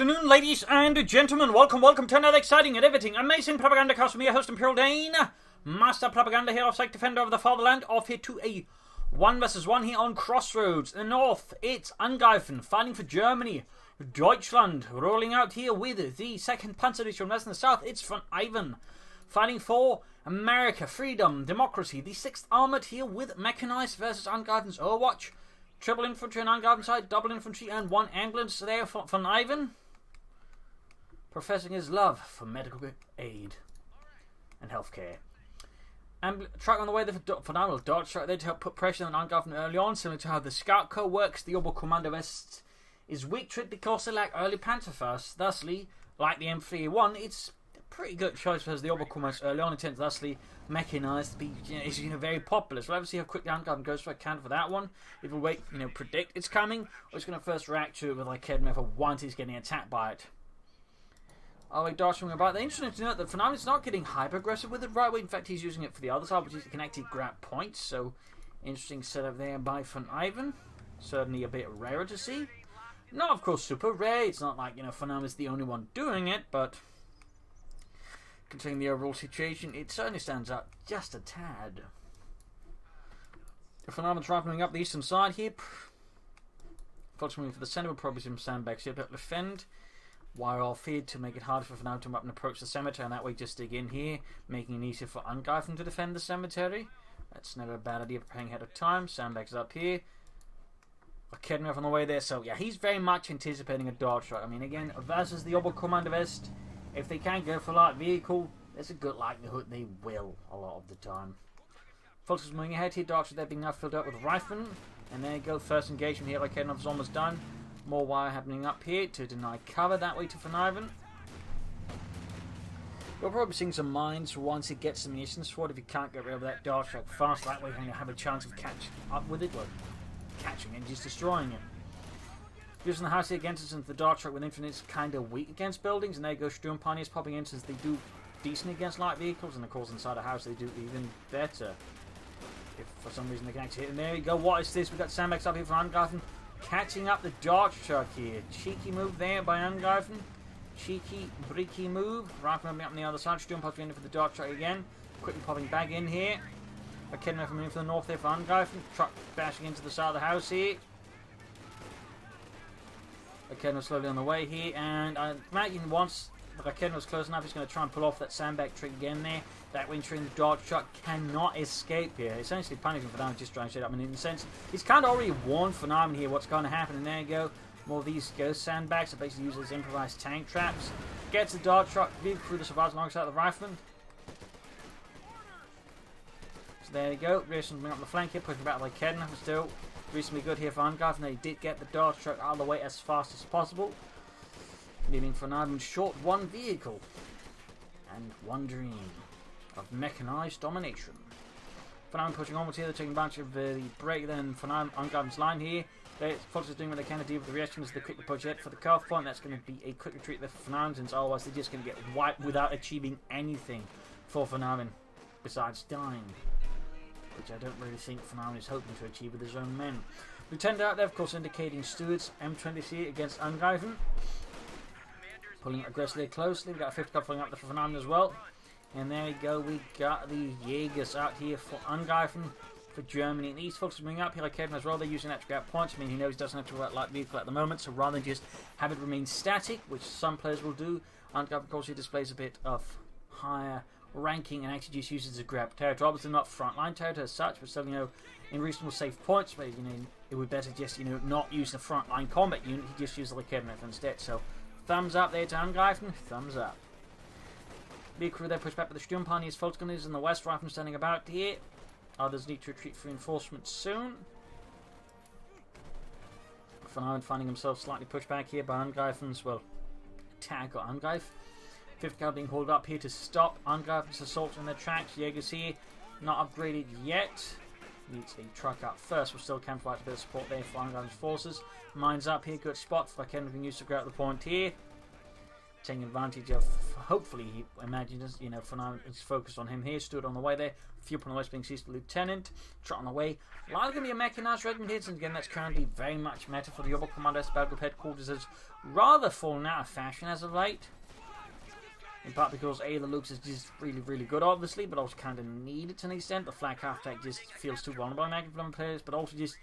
afternoon, ladies and gentlemen. Welcome to another exciting and riveting, amazing Propagandacaster with me, your host Imperial Dane, Master Propaganda here, off-site defender of the fatherland, off here to a 1 vs 1 here on Crossroads. In the north, it's Angreifen fighting for Germany. Deutschland rolling out here with the 2nd Panzerdivision. West in the south, it's VonIvan fighting for America, freedom, democracy. The 6th Armoured here with Mechanized versus Angreifen's Overwatch. Triple infantry on Angreifen side, double infantry and 1 ambulance there for VonIvan, professing his love for medical aid and healthcare. Truck on the way there for phenomenal dodge truck there to help put pressure on Angreifen early on, similar to how the Scout Co works. The Oberkommando is weak trick because they lack early Panzerfaust. Thusly, like the M3A1, it's a pretty good choice because the Oberkommando early on intends thusly Mechanized to be is very popular. So we'll have to see how quickly Angreifen goes for a can for that one. If we wait, predict it's coming, or it's going to first react to it with like Kednefer once he's getting attacked by it. Oh, like dodging about. The interesting to note that VonIvan's not getting hyper aggressive with it right away. In fact, he's using it for the other side, which is he can actually grab points. So interesting setup there by VonIvan. Certainly a bit rarer to see. Not of course super rare. It's not like VonIvan's the only one doing it, but considering the overall situation, it certainly stands out just a tad. VonIvan's rifling up the eastern side here. Fortunately for the centre, we'll probably see some sandbags here to defend. Wire off here to make it harder for VonIvan to come up and approach the cemetery, and that way just dig in here, making it easier for Angreifen to defend the cemetery. That's never a bad idea, preparing ahead of time. Sandbags up here. Kednefer on the way there, so yeah, he's very much anticipating a dodge shot. I mean, again, versus the Oberkommando West, if they can't go for light vehicle, there's a good likelihood they will a lot of the time. Folks is moving ahead here, Darks with that being now filled up with Riflemen. And there you go, first engagement here, like Kednefer's almost done. More wire happening up here to deny cover that way to VonIvan. You'll probably be seeing some mines once he gets some munitions for it if he can't get rid of that dart track fast. That way he'll have a chance of catching up with it, or catching it and just destroying it. Using the house here against it, since the dart truck with infinite is kind of weak against buildings, and there you go, Sturmpioneers popping in since they do decent against light vehicles, and of course inside a house they do even better. If for some reason they can actually hit. And there we go, what is this? We've got sandbags up here for Angreifen, catching up the dart truck here. Cheeky move there by Angreifen. Cheeky, breaky move. Rifleman up on the other side, Sturmpioneers in for the dart truck again. Quickly popping back in here. A Kednefer moving for the north there for Angreifen. Truck bashing into the side of the house here. Kednefer slowly on the way here, and I imagine once Kednefer's close enough, he's going to try and pull off that sandbag trick again there. That winter in the dart truck cannot escape here. Essentially punishing VonIvan, just trying to set up. I mean, in a sense, he's kind of already warned VonIvan here what's going to happen, and there you go. More of these ghost sandbags, so basically use as improvised tank traps. Gets the dart truck, vehicle through the survivors alongside the rifleman. So there you go. Reason's moving up the flank here, pushing back like Kednefer still. Reasonably good here for Angreifen. They did get the dart truck out of the way as fast as possible, leaving VonIvan short 1 vehicle and 1 dream of mechanized domination. VonIvan pushing onwards here, they're taking advantage of the break then VonIvan Angreifen's line here. Fox is doing what they can to deal with the reaction as they quickly push ahead for the cutoff point. That's going to be a quick retreat there for VonIvan, since otherwise they're just going to get wiped without achieving anything for VonIvan besides dying, which I don't really think VonIvan is hoping to achieve with his own men. Lieutenant out there, of course, indicating Stewart's M20C against Angreifen. Pulling aggressively closely. We've got a 5th car pulling up there for VonIvan as well. And there we go, we got the Jaegers out here for Angreifen for Germany. And these folks are moving up here like Kednefer as well. They're using that to grab points. I mean, he knows he doesn't have to work light vehicle at the moment, so rather than just have it remain static, which some players will do, Angreifen, of course, he displays a bit of higher ranking and actually just uses to grab territory. Obviously not frontline territory as such, but still, in reasonable safe points, but it would better just, not use the frontline combat unit. He just uses the Kednefer instead. So thumbs up there to Angreifen, thumbs up. Big crew there pushed back by the Sturmpioneers, Volksgunners in the west, Riflemen standing about here. Others need to retreat for reinforcements soon. VonIvan finding himself slightly pushed back here by Angreifen's, attack or Angreif. 5th car being hauled up here to stop Angreifen's assault in their tracks. Jaegers here, not upgraded yet. Needs a truck up first. We'll still camp out a bit of support there for Angreifen's forces. Mines up here, good spot for Kednefer being used to grab the point here. taking advantage of, hopefully, he imagines, you know, VonIvan is focused on him here, stood on the way there, few on the west being seized Lieutenant, trot on the way. Likely going to be a mechanized regiment here, and again, that's currently very much meta for the Ober Commander. Battle Group Headquarters has rather fallen out of fashion as of late. In part because A, the looks is just really, really good, obviously, but also kind of needed to an extent. The flak half-tech just feels too vulnerable in Angreifen players, but also just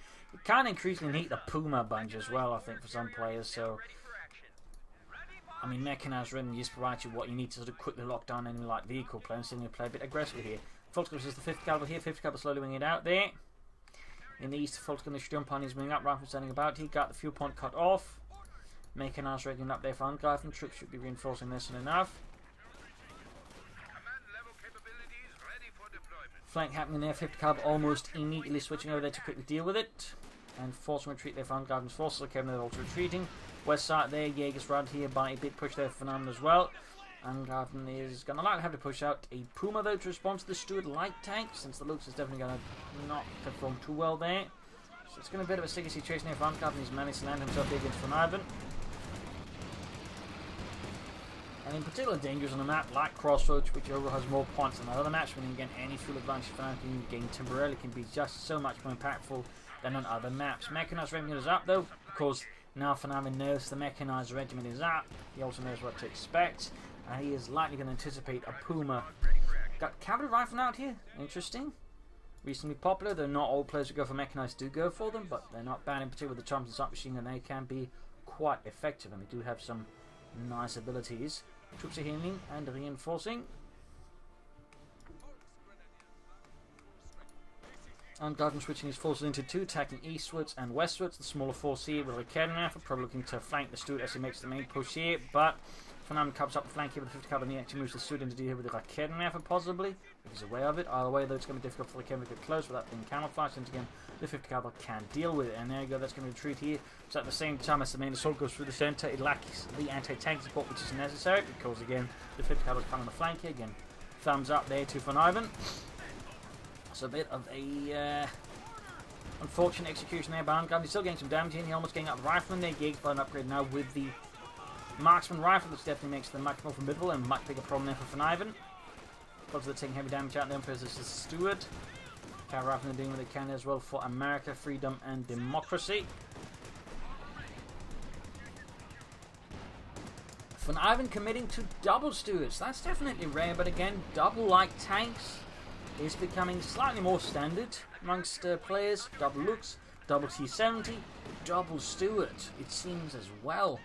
kind of increasingly need the Puma bunch as well, I think, for some players. So, I mean, mechanized regiment just provides you what you need to sort of quickly lock down enemy like vehicle play and still play a bit aggressively here. Volksgruppe is the 5th caliber here, 5th caliber slowly winging it out there. In the east, Volksgruppe Sturmpanier is moving up, Rifle standing about. He got the fuel point cut off. Mechanized regiment up there for Angreifen. Troops should be reinforcing this and enough. Flank happening there, 50 caliber almost immediately switching over there to quickly deal with it. And forcing retreat there for Angreifen's forces. Okay, they're also retreating. West side there, Jaeger's round here by a big push there for VonIvan as well. Angreifen is going to likely have to push out a Puma though to respond to the Stuart light tank, since the looks is definitely going to not perform too well there. So it's going to be a bit of a sticky situation here for Angreifen. He's managed to land himself here against VonIvan. And in particular dangers on a map like Crossroads, which overall has more points than other maps, meaning again any fuel advantage VonIvan can gain temporarily can be just so much more impactful than on other maps. Mechanized regiment is up though, because now VonIvan knows the mechanized regiment is up. He also knows what to expect, and he is likely going to anticipate a Puma. Got cavalry rifle out here, interesting. Recently popular, though not all players who go for mechanized do go for them, but they're not bad, in particular with the Thompson submachine gun. They can be quite effective, and they do have some nice abilities. Troops are healing and reinforcing. Angreifen switching his forces into two, attacking eastwards and westwards. The smaller force here with a Raketenwerfer, probably looking to flank the Stuart as he makes the main push here, but VonIvan covers up the flank here with the 50 caliber, and he actually moves the Stuart into deal here with the Raketenwerfer possibly, if he's aware of it. Either way though, it's going to be difficult for the Raketenwerfer to get close without being camouflaged, and again, the 50 caliber can deal with it, and there you go, that's going to retreat here. So at the same time as the main assault goes through the centre, it lacks the anti-tank support which is necessary, because again, the 50 caliber is coming on the flank here. Again, thumbs up there to VonIvan. It's a bit of a unfortunate execution there by Angreifen. He's still getting some damage in. He almost getting up the rifleman there. Jaeger's got an upgrade now with the marksman rifle, which definitely makes them much more formidable and much bigger problem there for VonIvan. Because they're taking heavy damage out there versus the Stuart. Cavalry riflemen are doing what they can as well for America, freedom, and democracy. VonIvan committing to double Stuarts. That's definitely rare, but again, double light tanks is becoming slightly more standard amongst players. Double looks, double T-70, double Stuart, it seems as well.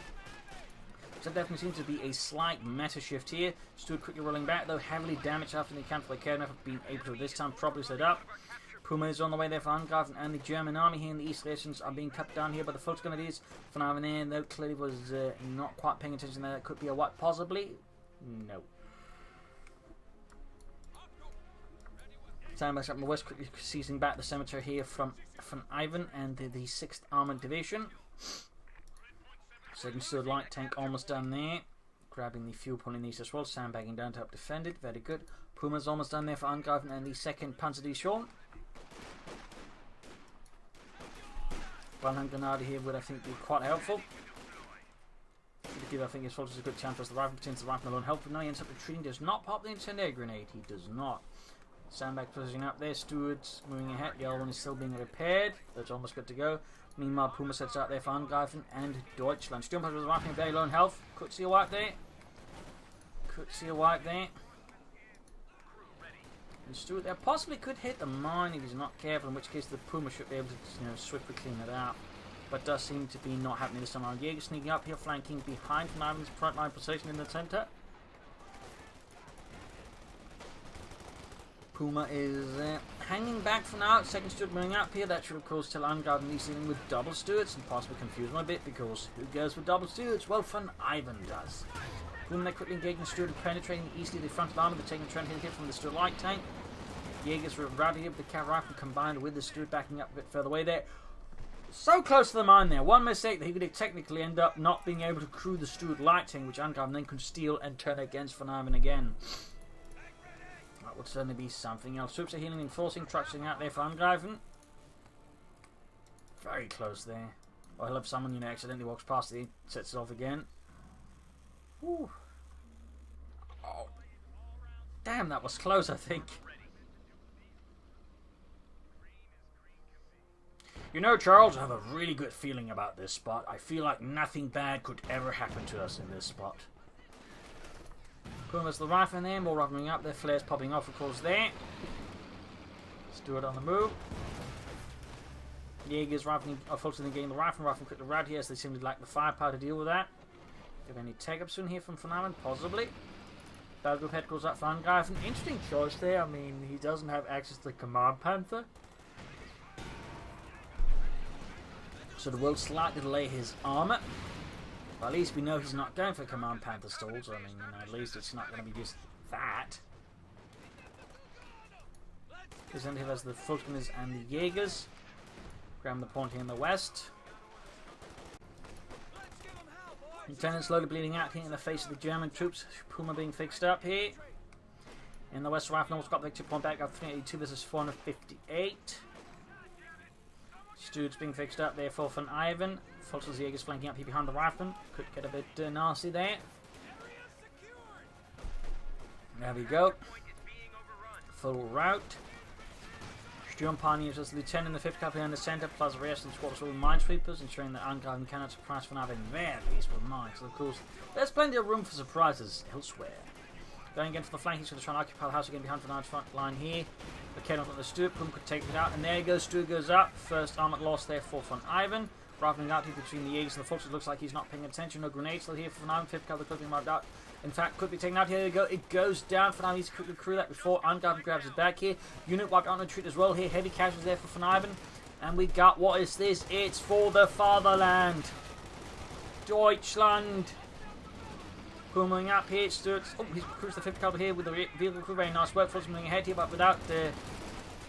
So there definitely seems to be a slight meta shift here. Stuart quickly rolling back though, heavily damaged after the encounter for the Raketenwerfer being able to this time properly set up. Puma is on the way there for Angreifen, and the German army here in the east relations are being cut down here by the Volksgrenadiers. VonIvan there, though, clearly was not quite paying attention there. That could be a what, possibly? No. Time back up in the west, quickly seizing back the cemetery here from VonIvan and the 6th Armoured Division. Second Stuart light tank almost done there. Grabbing the fuel point in the east as well, sandbagging down to help defend it. Very good. Puma's almost done there for Angreifen and the 2nd Panzerdivision. One-hand grenade here would, I think, be quite helpful. Should give, I think, his forces a good chance as the rifle pretends the rifle alone help, but no, he ends up retreating. Does not pop the incendiary grenade. He does not. Sandbag positioning up there. Stuart's moving ahead. The other one is still being repaired. That's almost good to go. Meanwhile, Puma sets out there for Angreifen and Deutschland. Sturmpanier was rifling very low in health. Could see a wipe there. Could see a wipe there. And Stuart there possibly could hit the mine if he's not careful, in which case the Puma should be able to swiftly clean it out. But does seem to be not happening this time around. Jaeger sneaking up here, flanking behind VonIvan's frontline position in the centre. Puma is hanging back for now. 2nd Stuart moving up here. That should of course tell Angreifen he's dealing with double Stuarts, and possibly confuse him a bit, because who goes with double Stuarts? Well, VonIvan does. Puma there quickly engaging the Stuart and penetrating easily the front armour. They're taking a trend hit from the Stuart light tank. Jaeger's routing here with the cavalry rifle combined with the Stuart backing up a bit further away there. So close to the mine there. One mistake that he could technically end up not being able to crew the Stuart light tank, which Angreifen then could steal and turn against VonIvan again. That would certainly be something else. Troops are healing and forcing, trudging out there for Angreifen. Very close there. Or he'll have someone, accidentally walks past it, sets it off again. Whew. Oh. Damn, that was close, I think. You know, Charles, I have a really good feeling about this spot. I feel like nothing bad could ever happen to us in this spot. Puma's the rifle there, more rifling up there, flares popping off, of course, there. Stewart on the move. Jaeger's rifling, focusing on getting the rifle quick to rad here, as they seem to lack the firepower to deal with that. Do we have any take-ups soon here from VonIvan? Possibly. Battle Group head goes up for Angreifen. Interesting choice there. I mean, he doesn't have access to the Command Panther. So the will slightly delay his armor. But at least we know he's not going for Command Panther stalls. I mean, you know, at least it's not going to be just that. Representative has the Falconers and the Jaegers. Grab the point here in the west. Lieutenant slowly bleeding out here in the face of the German troops. Puma being fixed up here. In the west, Rifle almost got the victory point back up 382 versus 458. Stewart's being fixed up there for VonIvan. Fulton's Jaegers flanking up here behind the Rifleman. Could get a bit nasty there. There we go. Full route. Stuart pioneers as Lieutenant in the 5th Cavalry in the centre, plus the rest of the squad with minesweepers, ensuring that Angreifen cannot surprise VonIvan very least with mines. So of course, there's plenty of room for surprises elsewhere. Going again for the flank, he's going to try and occupy the house again behind VonIvan's front line here. But Ken on the Stuart, Pum could take it out, and there he goes, Stuart goes up. First armoured loss there for VonIvan. Rifling out here between the Jaegers and the Fultons, looks like he's not paying attention. No grenades still here for VonIvan, 5th Cavalry could be marked out. In fact, could be taken out. Here we go. It goes down. VonIvan needs to quickly crew that before Angreifen grabs his back here. Unit wiped on retreat as well here. Heavy casualties there for VonIvan. And we got, what is this? It's for the fatherland. Deutschland. Booming up here. Stuart. Oh, he's cruised the 5th Cavalry here with the vehicle crew. Very nice work for us moving ahead here, but without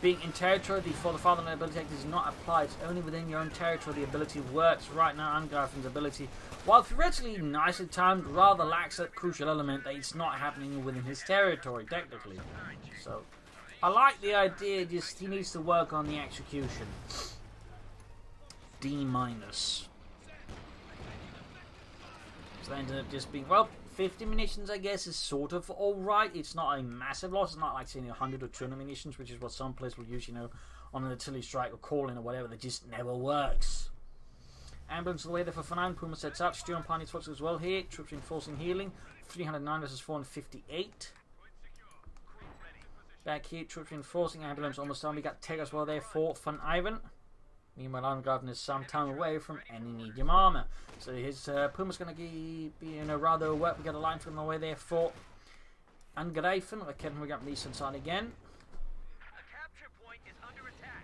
being in territory, the For the Fatherland ability does not apply. It's only within your own territory the ability works. Right now, Angreifen's ability, while theoretically nicely timed, rather lacks that crucial element that it's not happening within his territory, technically. So, I like the idea, just he needs to work on the execution. D-. So that ended up just being, well, 50 munitions, I guess, is sort of alright. It's not a massive loss. It's not like saying 100 or 200 munitions, which is what some players will use, you know, on an artillery strike or call-in or whatever. That just never works. Ambulance of the way there for VonIvan. Puma sets out. Steer on Pioneer Forces as well here. Troops reinforcing healing. 309 versus 458. Back here, troops reinforcing. Ambulance almost done. We got Teg as well there for VonIvan. Meanwhile, Angreifen is some time away from any medium armor. So his Puma's going to be in a rather work. We got a line from the way there for Angreifen. We're getting up the eastern side again. A capture point is under attack.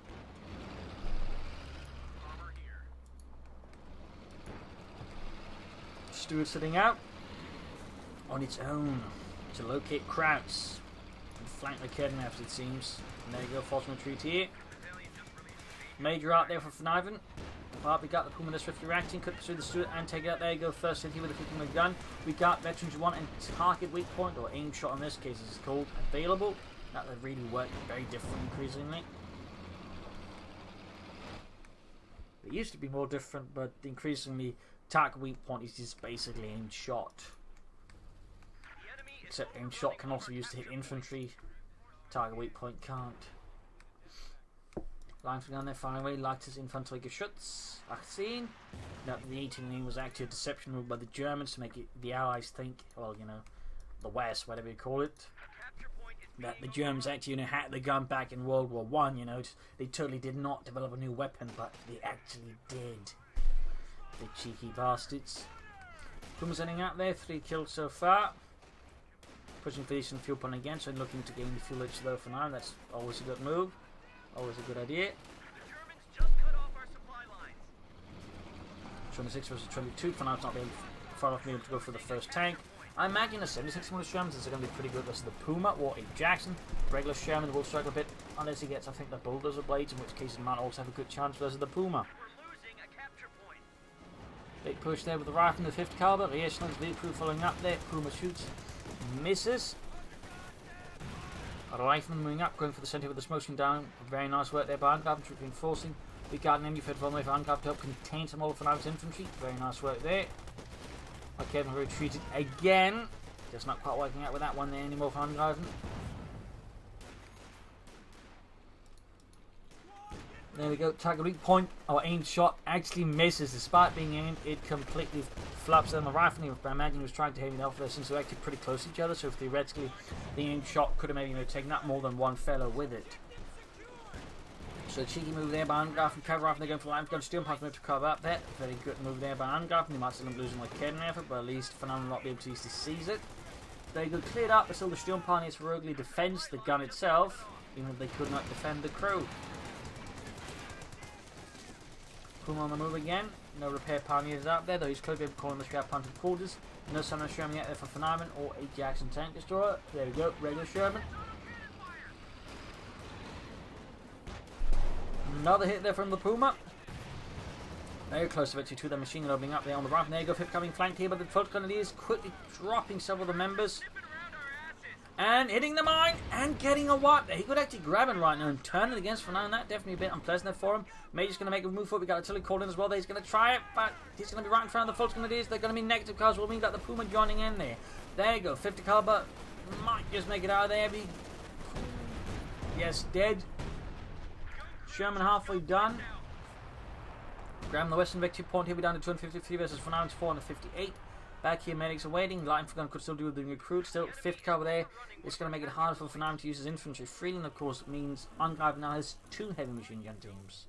Armor here. Stuart sitting out on its own to locate Krauts and flank the kidnappers, it seems. And there you go, false retreat here. Major out there for VonIvan. But we got the Puma swiftly reacting, cut through the Stuart and take it out. There you go, first hit here with the Puma gun. We got Veterans 1 and target weak point, or aim shot in this case as it's called, available. That would really work very different increasingly. It used to be more different, but increasingly target weak point is just basically aim shot. Except aim shot can also be used to hit infantry. Target weak point can't. Line from down there, firing away, leichtes Infanteriegeschütz, 18. Now, the 18 was actually a deception move by the Germans to make the Allies think, well, you know, the West, whatever you call it, that the Germans actually, you know, had the gun back in World War I, you know, they totally did not develop a new weapon, but they actually did. The cheeky bastards. Puma's heading out there, 3 kills so far. Pushing for decent fuel point again, so looking to gain the fuel edge though for now, that's always a good move. Always a good idea. The Germans just cut off our supply lines. 26 versus 22. For now, it's not being far enough to be able to go for the first tank. I imagine a 76 mm Sherman is going to be pretty good versus the Puma or a Jackson. Regular Sherman will struggle a bit unless he gets, I think, the bulldozer blades, in which case he might also have a good chance versus the Puma. We're losing a capture point. Big push there with the rifle in the 5th caliber. Reachland's vehicle following up there. Puma shoots, misses. Rifleman moving up, going for the centre with the smoke screen down. Very nice work there by Angreifen, troop reinforcing. We got an enemy fed one way for Angreifen to help contain some of VonIvan's infantry. Very nice work there. Okay, we retreated again. Just not quite working out with that one there anymore for Angreifen. There we go. Target weak point. Our aimed shot actually misses. Despite being aimed, it completely flops on the rifle. I imagine he was trying to hit me off there since they're actually pretty close to each other. So theoretically, the aimed shot could have maybe taken out more than one fellow with it. So cheeky move there by Angreifen. Cover off. They're going for life. Going to steal past move to cover up there. Very good move there by Angreifen. He might still end up losing like Kedden effort, but at least Phenomenal will not be able to seize it. Very good. Cleared up. But still the Sturm Pioneers heroically defends the gun itself, even if they could not defend the crew. Puma on the move again. No repair pioneers out there, though he's clearly calling the Scout Punted Quarters. No sign of Sherman yet there for VonIvan or a Jackson Tank Destroyer. There we go, regular Sherman. Another hit there from the Puma. Very close eventually to the machine gun opening up there on the right. And there you go, fifth coming flanked here, but the Fulton Grenadiers quickly dropping several of the members. And hitting the mine and getting a wipe there. He could actually grab it right now and turn it against VonIvan. That definitely a bit unpleasant there for him. Major's going to make a move forward. We got artillery called in as well. He's going to try it, but he's going to be right in front of the Fulton Grenadiers. They're going to be negative cars. We'll mean that the Puma joining in there. There you go, 50 caliber. Might just make it out of there. Yes, dead. Sherman halfway done. Grabbing the Western victory point here. We're down to 253 versus VonIvan's 458. Back here, medics are waiting. Light infantry gun could still do with the recruit. Still, fifth cover there. It's going to make it harder for VonIvan to use his infantry freely. And of course, it means Angreifen now has 2 heavy machine gun teams.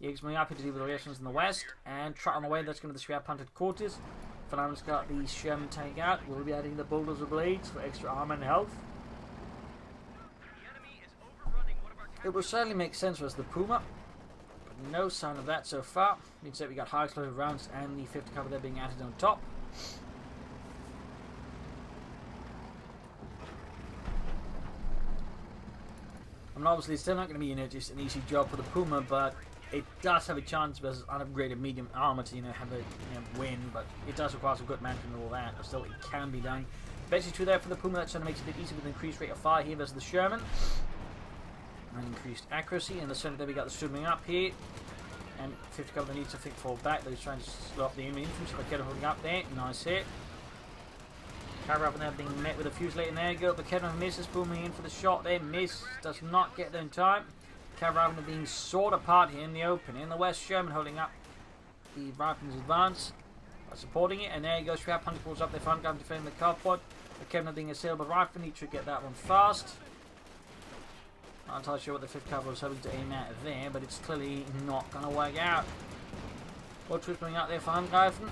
Yiggs moving up here to deal with the reactions in the west. And Trot on the way. That's going to be the Scout Punted Quarters. VonIvan's got the Sherman tank out. We'll be adding the Bulldozer Blades for extra armor and health. It will certainly make sense for us, the Puma. No sign of that so far. Means that we got high explosive rounds and the 50 cover there being added on top. I mean, obviously it's still not going to be just an easy job for the Puma, but it does have a chance versus unupgraded medium armor to have a win. But it does require some good management and all that. But still, it can be done. Basically, 2 there for the Puma. That certainly makes it a bit easier with an increased rate of fire here versus the Sherman. And increased accuracy. In the center there we got the swimming up here. And 50 cover needs to think fall back. Though he's trying to slow up the enemy infantry. But Kedden holding up there. Nice hit. Carver up in there being met with a fusillade. And there you go. But Kedden misses. Booming in for the shot there. Miss. Does not get there in time. Carver up being sawed apart here in the open. In the west, Sherman holding up the rifleman's advance. Supporting it. And there you go. Scout Punted Quarters up there. Angreifen defending the carport. But Kedden being assailed by rifleman. He should get that one fast. Not entirely sure what the 5th cover was hoping to aim at there, but it's clearly not going to work out. More troops coming out there for Angreifen.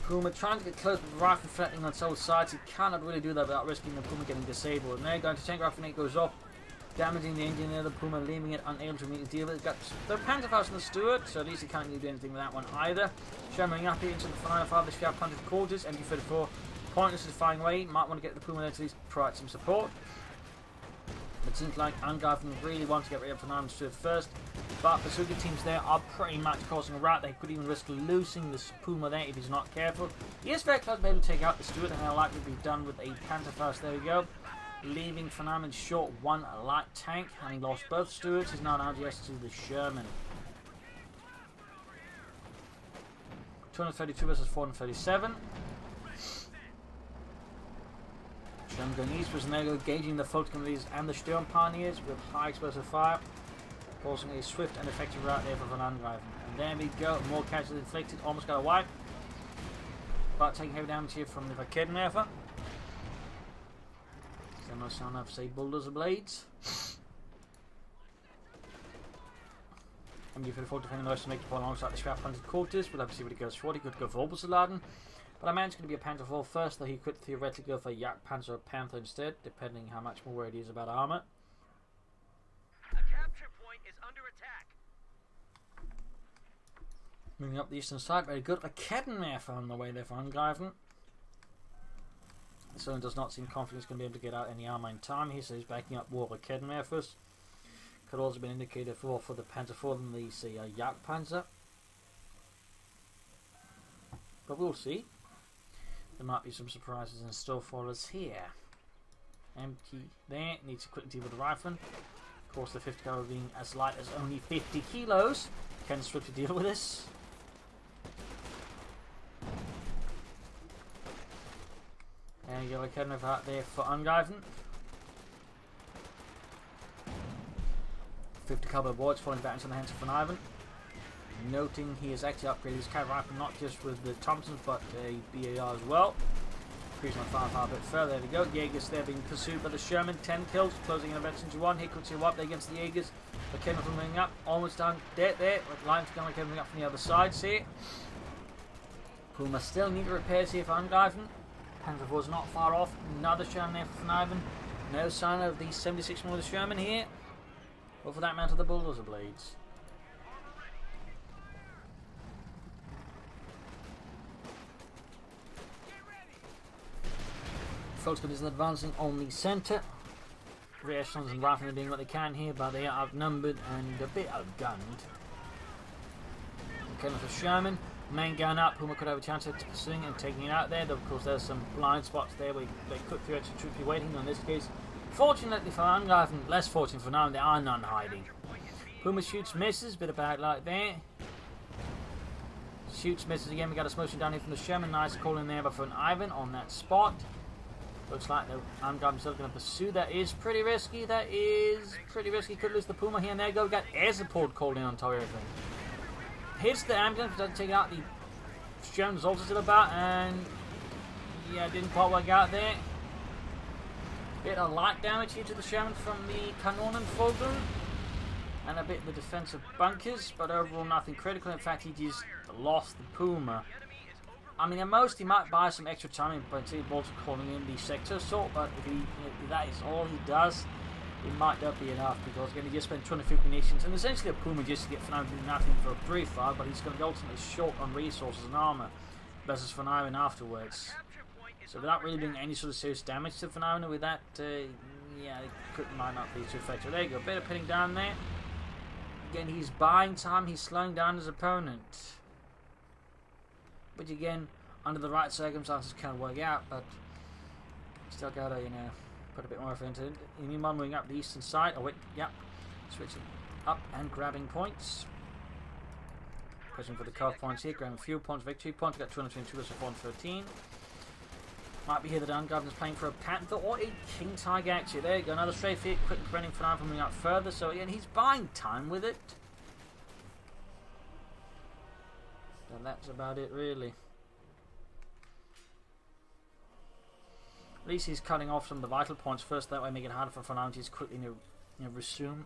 Puma trying to get close with the rifle threatening on both sides. He cannot really do that without risking the Puma getting disabled. And there going to tank rifle, it goes off, damaging the engine there. The Puma leaving it unable to meet the deal with it. Got the Panzerfaust and the Stuart, so at least he can't really do anything with that one either. Sherman up here into the final 5 of the Scout Punted Quarters. MG34. Pointless to find way. Might want to get the Puma there to at least provide some support. It seems like Angreifen really wants to get rid of VonIvan's Stuart first. But the Suga teams there are pretty much causing a rout. They could even risk losing this Puma there if he's not careful. He is very close to be able to take out the Stuart, and they'll likely be done with a Panzerfaust. There we go. Leaving VonIvan short 1 light tank. Having lost both Stuarts, he's now down to the Sherman. 232 versus 437. Sherman going eastwards and there gauging the Fulton Grenadiers and the Sturm Pioneers with high explosive fire, causing a swift and effective rout there for Angreifen. And there we go, more casualties inflicted, almost got a wipe, but taking heavy damage here from the Kedden effort. So no sound of say Bulldozer Blades. MG34 defending those to make the point alongside the Scout Punted Quarters. We'll have to see what he goes for. He could go for Oberstladen. But I imagine it's going to be a Panther 4 first, though he could theoretically go for a Yak Panzer or Panther instead, depending how much more worried he is about armor. A capture point is under attack. Moving up the eastern side, very good. A Kedden on the way there for Angreifen. So does not seem confident he's going to be able to get out any armor in time here, so he's backing up more of a Kedden first. Could also be indicated for the Panther 4 than the Yak Panzer. But we'll see. There might be some surprises in store for us here. Empty there. Needs to quickly deal with the rifleman. Of course, the 50 caliber being as light as only 50 kilos. Ken swiftly deal with this. And you go like Ken over out there for Angreifen. 50 couple of wards falling back into the hands of VonIvan. Noting he has actually upgraded his cav rifle not just with the Thompsons but a BAR as well. Increasing my firepower a bit further. There we go. Jaegers there being pursued by the Sherman. 10 kills, closing in events into 1. He could see up there against the Jaegers. But Kenneth moving up, almost down dead there. With Lions going coming up from the other side. See? Puma still need repairs here for Angreifen. Panzer was not far off. Another Sherman there for VonIvan. No sign of the 76mm Sherman here. Or for that matter, the bulldozer blades. Volkswagen is advancing on the centre. Rear echelons and Riflemen are doing what they can here, but they are outnumbered and a bit outgunned. Killing for Sherman. Main gun up. Puma could have a chance of pursuing and taking it out there. Though, of course, there's some blind spots there where they could theoretically troops be waiting. In this case, fortunately for Angreifen, less fortunate for now, there are none hiding. Puma shoots, misses, bit of bad luck there. Shoots, misses again. We got a motion down here from the Sherman. Nice call in there, but for VonIvan on that spot. Looks like the Angreifen still going to pursue. That is pretty risky. That is pretty risky. Could lose the Puma here and there. Go. We got air support called in on top of everything. Hits the ambulance, doesn't take out the Sherman's also still about, and yeah, didn't quite work out there. Bit of light damage here to the Sherman from the Kanonenvogel. And a bit of the defensive bunkers, but overall nothing critical. In fact, he just lost the Puma. I mean, at most he might buy some extra time in plenty of also calling in the sector assault, but if that is all he does, it might not be enough because again he just spent 250 munitions and essentially a Puma just to get VonIvan to do nothing for a pre-fire, but he's going to be ultimately short on resources and armour versus VonIvan afterwards. So without really doing any sort of serious damage to VonIvan with that, yeah, it might not be too effective. There you go, bit of pinning down there. Again, he's buying time, he's slowing down his opponent. Which again, under the right circumstances can work out, but still gotta, put a bit more effort into it. Anyone moving up the eastern side. Oh wait, yep. Switching up and grabbing points. Pushing for the CoH points here, grabbing a few points, victory points. Got 222 versus 113. Might be here that Angreifen is playing for a Panther or a King Tiger actually. There you go, another strafe here, quick preventing VonIvan from moving up further. So again, he's buying time with it. And that's about it really. At least he's cutting off some of the vital points first, that way making it harder for VonIvan to quickly resume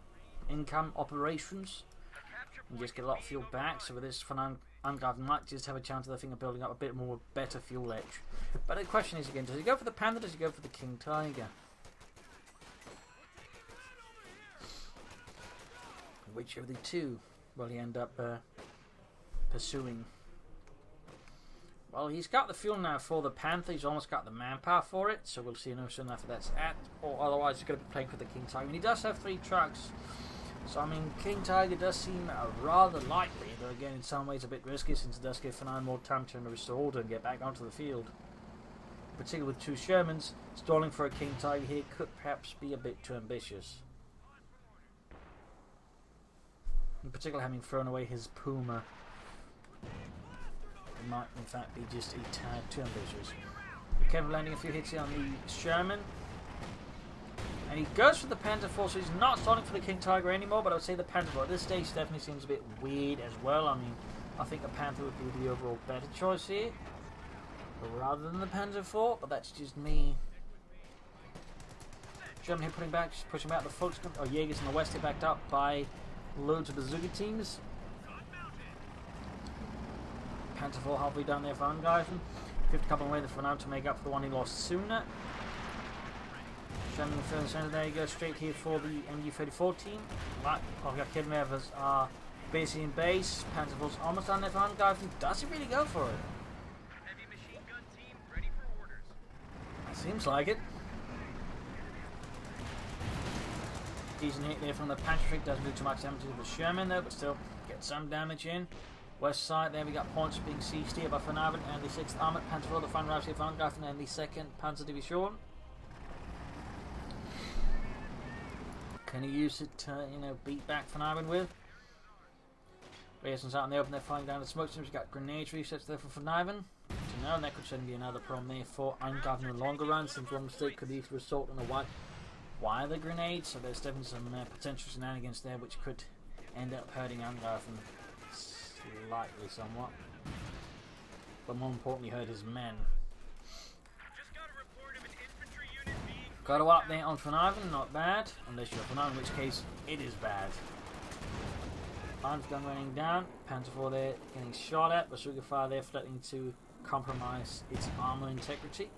income operations and just get a lot of fuel back. So with this, Angreifen might just have a chance of the thing of building up a bit more better fuel edge. But the question is again, does he go for the Panther or does he go for the King Tiger? Which of the two will he end up pursuing? Well, he's got the fuel now for the Panther. He's almost got the manpower for it, so we'll see soon after that's at. Or otherwise, he's going to be playing for the King Tiger. And he does have 3 trucks, so I mean, King Tiger does seem rather likely, though again, in some ways a bit risky since it does give VonIvan more time to restore order and get back onto the field. Particularly with 2 Shermans, stalling for a King Tiger here could perhaps be a bit too ambitious. In particular, having thrown away his Puma. Might in fact be just a tad too ambitious. Kevin landing a few hits here on the Sherman. And he goes for the Panther 4, so he's not starting for the King Tiger anymore, but I would say the Panther 4 at this stage definitely seems a bit weird as well. I mean, I think the Panther would be the overall better choice here, rather than the Panther 4, but that's just me. Germany putting back, pushing back the Volkswagen, or Jaegers in the west here backed up by loads of bazooka teams. Panther 4 halfway down there for Angreifen. 50 couple away for now to make up for the one he lost sooner. Sherman in the third center, there you go, straight here for the MU-34 team. Right, I've got Kidmavers are busy in base. Panther 4's almost down there for Angreifen. Does he really go for it? Heavy machine gun team ready for orders. Seems like it. Decent hit there from the Patrick. Doesn't do too much damage to the Sherman though, but still get some damage in. West side, there we got points being seized here by VonIvan and the 6th Armoured Panther 4, the front route here for Angreifen and the 2nd Panzer Division. Can he use it to, beat back VonIvan with? Reason's out in the open, they're flying down the smoke streams. We've got grenade resets there for VonIvan. So now that could certainly be another problem there for Angreifen in the longer run, since one mistake could easily result in a wipe via the grenade. So there's definitely some potential shenanigans there which could end up hurting Angreifen slightly somewhat. But more importantly hurt his men. Got to up there on VonIvan, not bad. Unless you're VonIvan, in which case it is bad. Arms gun running down, Panzer IV there getting shot at, Bazooka fire there threatening to compromise its armor integrity.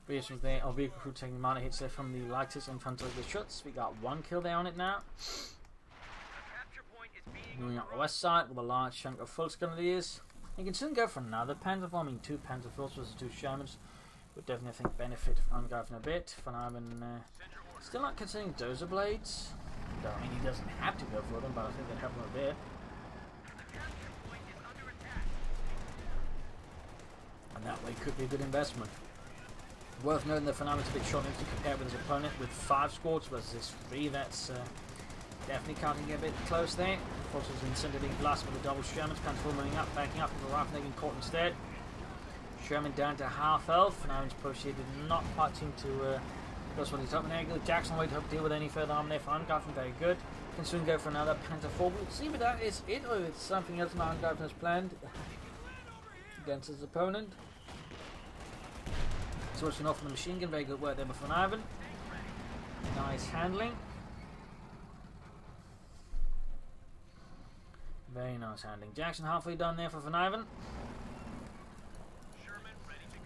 Reasons there, our vehicle crew taking minor hits there from the lightest infantry shots. We got one kill there on it now. Moving up the west side with a large chunk of full grenadiers. You can soon go for another Panzer IV. I mean, 2 Panzer IVs versus 2 Shermans would definitely, I think, benefit Angreifen a bit. VonIvan still not considering dozer blades. I mean, he doesn't have to go for them, but I think they'd help him a bit. And that way could be a good investment. Worth noting that VonIvan's a bit short to compare with his opponent with 5 squads versus his 3. That's definitely counting a bit close there. Forces incendiating blast with the double Shermans. Panzer IV moving up, backing up, and Angreifen getting caught instead. Sherman down to half health. VonIvan's push here did not quite seem to that's what he's up in there. Jackson won't have to deal with any further arm there for Angreifen. Very good. Can soon go for another Panzer IV. We'll see if that is it or if it's something else Angreifen has planned against his opponent. Switching off the machine gun. Very good work there by VonIvan. Nice handling. Very nice handling. Jackson halfway done there for VonIvan.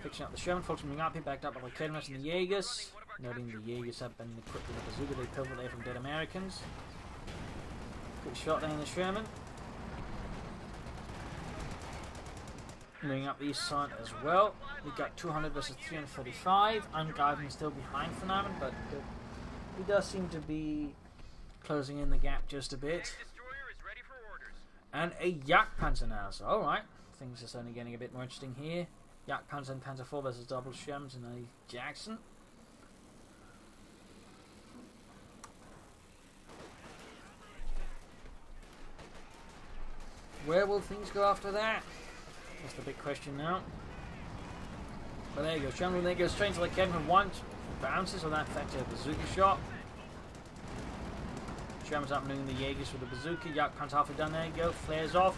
Picking up the Sherman, folks moving up here, backed up by the Kedmas and the Jaegers. Noting the Jaegers have been equipped with a bazooka, they pivot there from dead Americans. Good shot there in the Sherman. Moving up the east side as well. We've got 200 versus 335. Angreifen still behind VonIvan, but he does seem to be closing in the gap just a bit. And a Jagdpanzer now, so alright. Things are certainly getting a bit more interesting here. Jagdpanzer and Panzer IV versus double Shermans and a Jackson. Where will things go after that? That's the big question now. But there you go, Sherman, there goes straight into the Kedman. One bounces on that effective bazooka shot. Sherman's up moving the Jaegers with the bazooka. Jagdpanzer halfway done, there you go, flares off.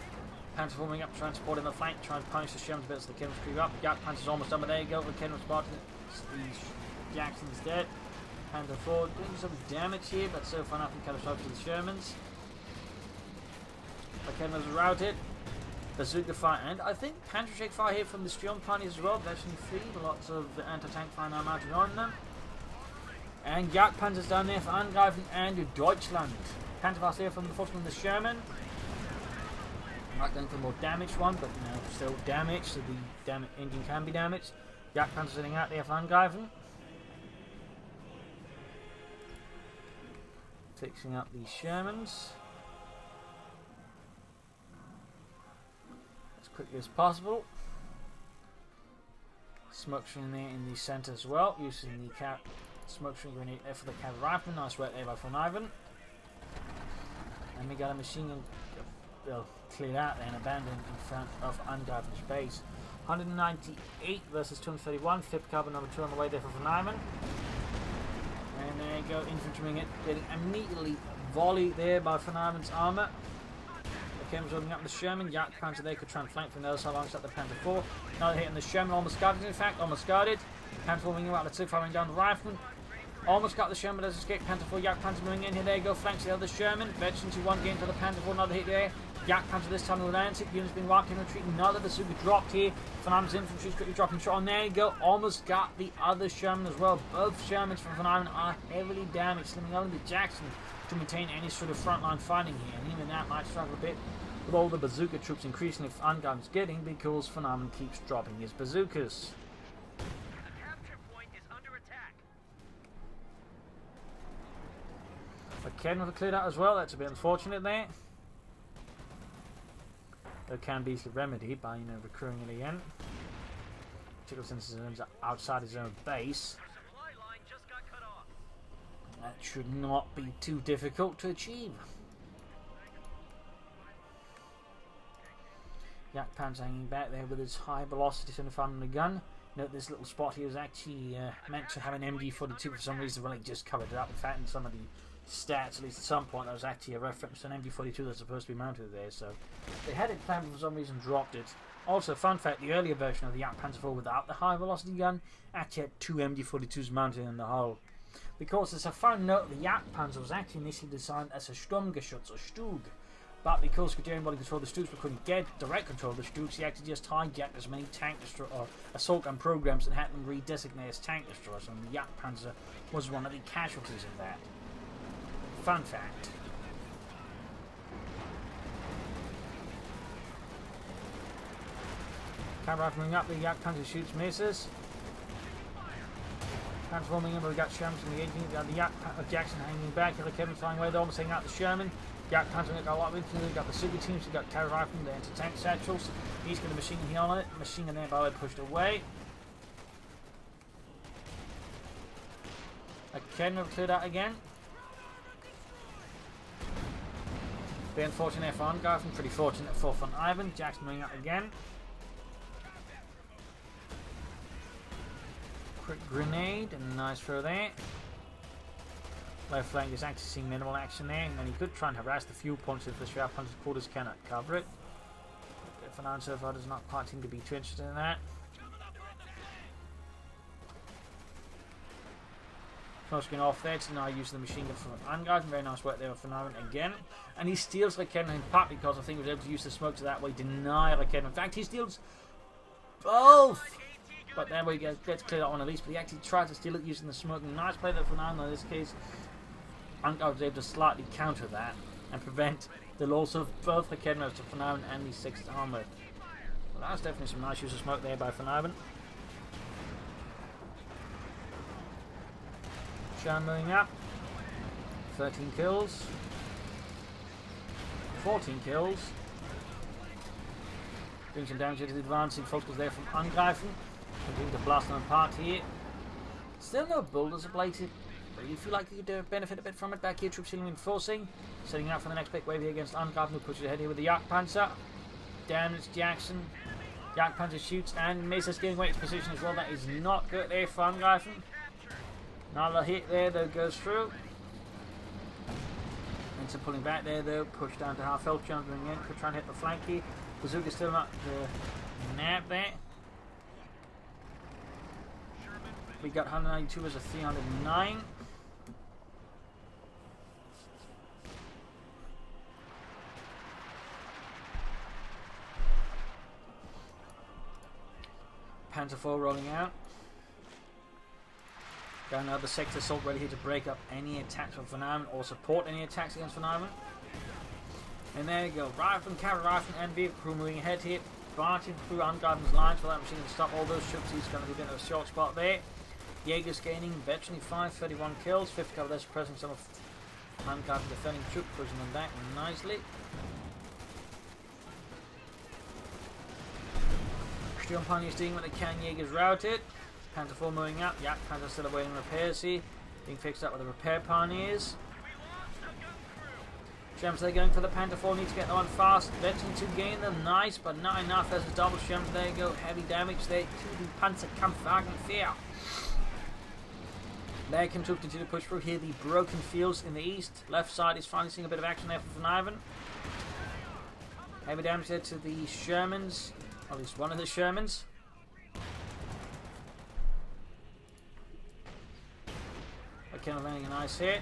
Panzer forming up, trying to support in the flank, trying to punish the Shermans a bit as the Kedmans creep up. Jagdpanzer's almost done, but there you go, the Kedmans spotted it. Jackson's dead. Panzer IV doing some damage here, but so far nothing catastrophic to the Shermans. The Kedmans are routed. Bazooka fire, and I think Panzer fire here from the Sturm parties as well. Version 3, lots of anti-tank fire now mounting on them. And Jagdpanzer's down there for Angreifen and Deutschland. Panzerfaust here from the foot from the Sherman. Not going for a more damaged one, but you know, still damaged, so the engine can be damaged. Jagdpanzer sitting out there for Angreifen. Fixing up the Shermans as quickly as possible. Smoke screen there in the centre as well, using the smoke screen grenade there for the cav rifleman. Nice work there by VonIvan. And we got a machine gun cleared out there and abandoned in front of Angreifen's base. 198 versus 231. Fifth carbon number 2 on the way there for VonIvan. And there you go, infantrying it, getting immediately volleyed there by VonIvan's armour. The Kedmans holding up the Sherman. Jagdpanzer there could try and flank from the other side alongside the Panzer IV. Another hit on the Sherman, almost guarded in fact, almost guarded. Panzer IV moving out the 2, firing down the rifleman. Almost got the Sherman, but does escape. Panzer IV, Jagdpanzer moving in here. There you go, flanks the other Sherman. Veteran to one game for the Panzer IV, another hit there. Jagdpanzer this time with Atlantic. Units being walked in, retreating. Another bazooka dropped here. VonIvan's infantry quickly dropping shot on. There you go, almost got the other Sherman as well. Both Shermans from VonIvan are heavily damaged, leaving only Jackson to maintain any sort of frontline fighting here. And even that might struggle a bit with all the bazooka troops increasingly Angreifen's getting, because VonIvan keeps dropping his bazookas. But Kedman cleared out as well. That's a bit unfortunate there. It can be easily remedied by, you know, recruiting it again. Particularly since he's outside his own base. That should not be too difficult to achieve. Jagdpanzer hanging back there with his high velocity center from the gun. Note this little spot here is actually meant to have an MG42 for some reason. Well, it just covered it up. In fact, in some of the stats, at least at some point, there was actually a reference to an MG42 that's supposed to be mounted there. So they had it planned, but for some reason dropped it. Also, fun fact, the earlier version of the Jagdpanzer 4 without the high velocity gun actually had 2 MG42s mounted in the hull. Because there's a fun note, the Jagdpanzer was actually initially designed as a Sturmgeschütz or Stug. But because Guderian body controlled the Stugs but couldn't get direct control of the Stugs, he actually just hijacked as many tank destroyer or assault gun programs and had them redesignate as tank destroyers, and the Jagdpanzer was one of the casualties of that. Fun fact. Camera moving up, the Jagdpanzer shoots, misses. Transforming in, we got Sherman from the 18th, we got the Jackson hanging back, Kevin flying away, they're almost taking out the Sherman. Jagdpanzer got a lot of infantry, we've got the super teams, we've got Carry Rifle, the anti-tank satchels. He's got a machine gun on it, machine gun there by the way pushed away. Again, we've cleared out again. Very unfortunate there for Angreifen, pretty fortunate for VonIvan. Jackson moving up again. Quick grenade, and a nice throw there. Left flank is actually seeing minimal action there, and then he could try and harass the fuel points if the sharp punches quarters cannot cover it. But VonIvan so far does not quite seem to be too interested in that. Focusing off there to now using the machine gun from Angreifen. Very nice work there with VonIvan again. And he steals Raketten in part because I think he was able to use the smoke to that way deny Raketten. In fact, he steals both! But there we go, gets cleared out one of these, but he actually tried to steal it using the smoke. Nice play there for VonIvan in this case. Angreifen was able to slightly counter that and prevent the loss of both Raketten to VonIvan and the 6th armoured. Well, that was definitely some nice use of smoke there by VonIvan. Shan moving up. 13 kills. 14 kills. Doing some damage to the advancing focus there from Angreifen. Continuing to blast them apart here. Still no boulders ablated. But you feel like you could benefit a bit from it. Back here, troops healing reinforcing. Setting out for the next big wave here against Angreifen, who pushes ahead here with the Jagdpanzer. Damage Jackson. Jagdpanzer shoots and misses, getting away to position as well. That is not good there for Angreifen. Another hit there though goes through. And some pulling back there though. Pushed down to half health, jumping in. Could try and hit the flank here. Bazooka still not the nab there. We got 192 as a 309. Panzer IV rolling out. Got another sector assault ready here to break up any attacks from VonIvan or support any attacks against VonIvan. And there you go, Rifle, Cavalry Rifle and vehicle crew moving ahead here, barging through Angreifen's lines for that machine to stop all those troops. He's going to be a bit of a short spot there. Jaeger's gaining virtually 31 kills, 50 cover, there's presence of Angreifen defending troop, pushing them back nicely. Sturm Pioneers doing what they can, Jaeger's routed. Panzer IV moving up, Jagdpanzer still awaiting repairs here, being fixed up with the repair Pioneers. Shems they're going for the Panzer IV, need to get that one fast. Veteran to gain them, nice, but not enough as a double Shems. There you go, heavy damage there to the Panzerkampfwagen 4. American troops continue to push through here. The broken fields in the east. Left side is finally seeing a bit of action there for VonIvan. Heavy damage there to the Shermans. At least one of the Shermans. Okay, landing a nice hit.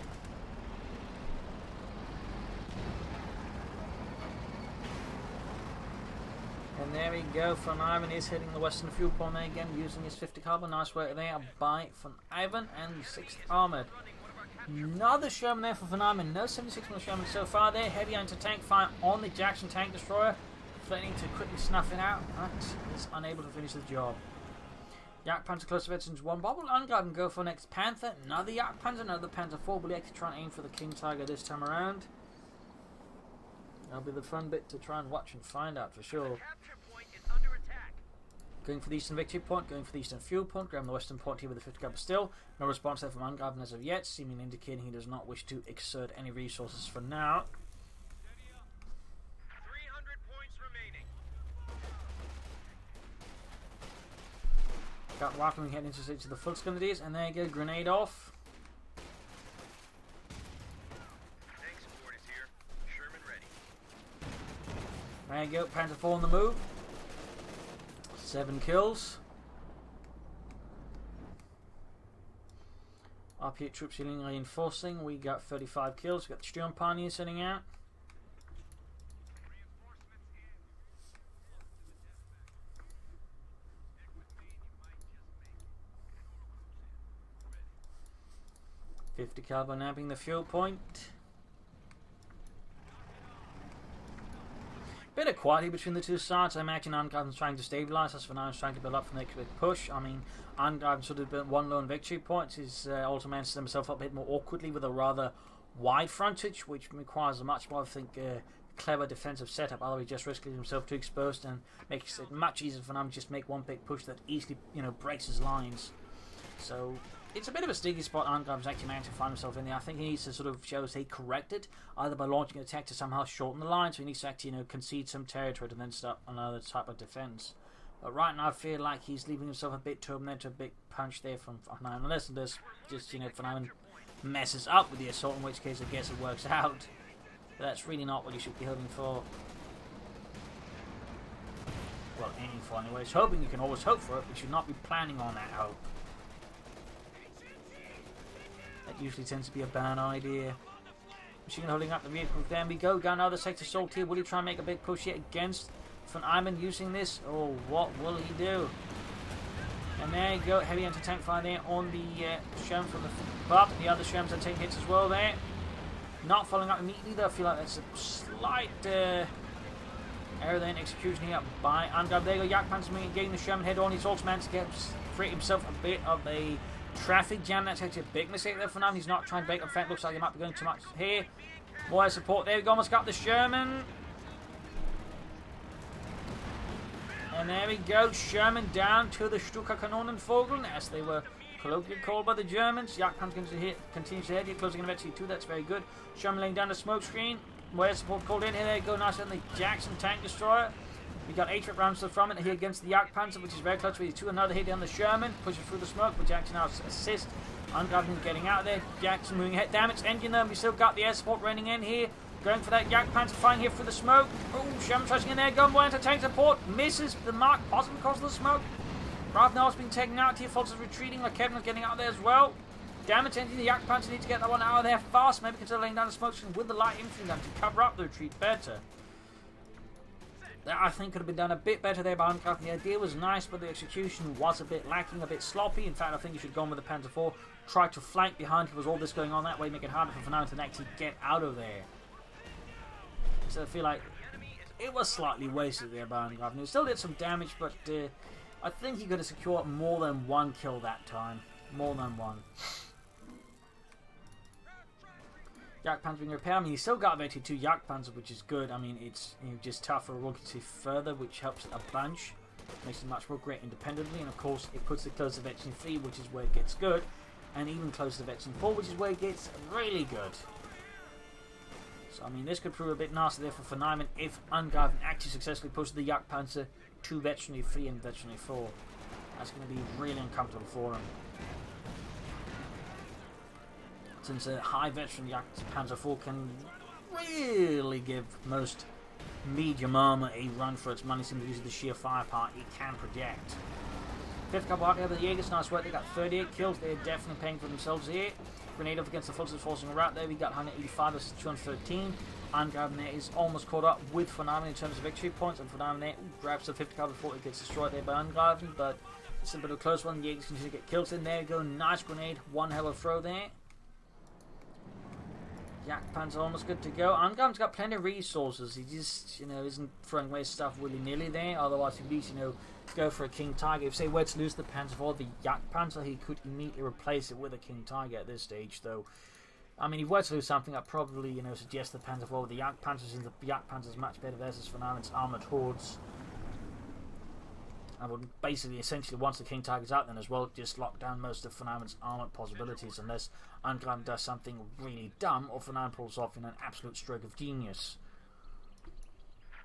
And there we go, VonIvan is hitting the western fuel point there again, using his 50 caliber. Nice work there by VonIvan and the 6th armoured. Another Sherman there for VonIvan. No 76mm Sherman so far there. Heavy anti-tank fire on the Jackson tank destroyer. Threatening to quickly snuff it out, but is unable to finish the job. Jagdpanzer close to veterans 1. What will Angreifen go for next? Panther? Another Jagdpanzer, another Panzer IV. Will he actually try and aim for the King Tiger this time around? That'll be the fun bit to try and watch and find out for sure. Capture point is under attack. Going for the eastern victory point, going for the eastern fuel point, grabbing the western point here with the 50 caliber still. No response there from Angreifen as of yet, seemingly indicating he does not wish to exert any resources for now. 300 points remaining. Got Rocking heading into the full skirmishes, and there you go, grenade off. Tank support is here. Sherman ready. There you go, Panther 4 on the move. 7 kills. RP troops healing reinforcing. We got 35 kills. We got the Sturm Pioneer sitting out. .50 caliber nabbing the fuel point. Bit of quality between the two sides. I imagine Angreifen's trying to stabilise us for now. He's trying to build up for the next big push. I mean, Angreifen sort of built one lone victory point. He's also managed to set himself up a bit more awkwardly with a rather wide frontage, which requires a much more, I think, clever defensive setup. Otherwise, he just risks himself too exposed and makes it much easier for him to just make one big push that easily, breaks his lines. So it's a bit of a sticky spot Angreifen's actually managed to find himself in there. I think he needs to sort of show he corrected, either by launching an attack to somehow shorten the line, so he needs to actually concede some territory to then start another type of defense. But right now I feel like he's leaving himself a bit too open to a big punch there from VonIvan, unless this just VonIvan messes up with the assault, in which case I guess it works out. But that's really not what you should be hoping for. Well, aiming for anyways. Hoping you can always hope for it, but you should not be planning on that hope. That usually tends to be a bad idea. Machine holding up the vehicle. There we go. Down another sector assault here. Will he try and make a big push yet against VonIvan using this? Or what will he do? And there you go. Heavy anti-tank fire there on the Sherman from the butt. The other Shermans are taking hits as well there. Not following up immediately though. I feel like that's a slight error there in execution here by Angreifen. There you go. Jagdpanzer getting the Sherman head on. He's also managed to create himself a bit of a traffic jam. That's actually a big mistake there for now. He's not trying to break. In fact, looks like he might be going too much here. More support. There we go. Almost got the Sherman. And there we go. Sherman down to the Stuka Kanonenvogel, as they were colloquially called by the Germans. Jagdpanzer continues to head here, closing in eventually too. That's very good. Sherman laying down the smoke screen. More support called in. Here they go. Nice on the Jackson tank destroyer. We got 8 rounds from it here against the Jagdpanzer, which is very close to 2. Another hit on the Sherman, pushes through the smoke, but Jackson now assists. Angreifen getting out of there. Jackson moving ahead. Damn, it's engine there. We still got the air support running in here. Going for that Jagdpanzer, flying here through the smoke. Oh, Sherman trashing in there. Gunboy into tank support. Misses the mark, possibly because of the smoke. Rav now has been taken out here. Fultz is retreating. Like Kevin is getting out there as well. Damn it, engine. The Jagdpanzer needs to get that one out of there fast. Maybe consider laying down the smoke screen with the light infantry gun to cover up the retreat better. That I think could have been done a bit better there by Angreifen. The idea was nice, but the execution was a bit lacking, a bit sloppy. In fact, I think you should have gone with the Panzer IV. Try to flank behind him with all this going on that way, make it harder for VonIvan to actually get out of there. So I feel like it was slightly wasted there by Angreifen. He still did some damage, but I think he could have secured more than one kill that time. More than one. Jagdpanzer being repaired. I mean, he's still got eventually 2 Jagdpanzer, which is good. I mean, it's just tough for a rookie to see further, which helps a bunch. Makes him much more great independently, and of course, it puts it close to Veteran 3, which is where it gets good, and even close to Veteran 4, which is where it gets really good. So, I mean, this could prove a bit nasty there for VonIvan if Angreifen actually successfully pushes the Jagdpanzer to Veteran 3 and Veteran 4. That's going to be really uncomfortable for him. Since a high veteran Panzer IV can really give most medium armor a run for its money, simply using the sheer firepower it can project. 5th couple out there with the Jaegers, nice work. They got 38 kills. They're definitely paying for themselves here. Grenade off against the Fultz forcing a rout there. We got 185 versus 213. Angreifen there is almost caught up with VonIvan in terms of victory points, and VonIvan there grabs the 50 caliber before it gets destroyed there by Angreifen, but it's a bit of a close one. The Jaegers continue to get kills in. There you go. Nice grenade. One hell of a throw there. Jagdpanzer almost good to go. Angreifen's got plenty of resources. He just, isn't throwing away stuff willy-nilly there. Otherwise, at least, go for a King Tiger. If, say, were to lose the Panzer IV, the Jagdpanzer, he could immediately replace it with a King Tiger at this stage, though. I mean, if he were to lose something, I'd probably, suggest the Panzer IV with the Jagdpanzer, since the Jagdpanzer is much better versus VonIvan's armoured hordes. I would basically, essentially, once the King Tiger's out then as well, just lock down most of VonIvan's armoured possibilities unless Angreifen does something really dumb or VonIvan pulls off in an absolute stroke of genius.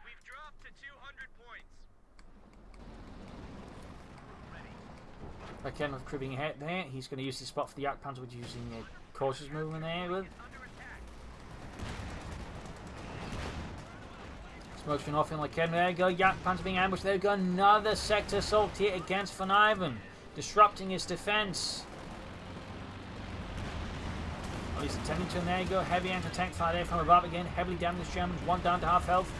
We've dropped to 200 points. Again, with cribbing ahead there, he's going to use this spot for the Yak Panzer, which is using a cautious movement there with. Motion off in like Ken. There you go. Yak Panzer being ambushed. There you go. Another sector assault here against VonIvan, disrupting his defense. At least attempting to. And there you go. Heavy anti-tank fire there from above again. Heavily damaged Germans. One down to half health.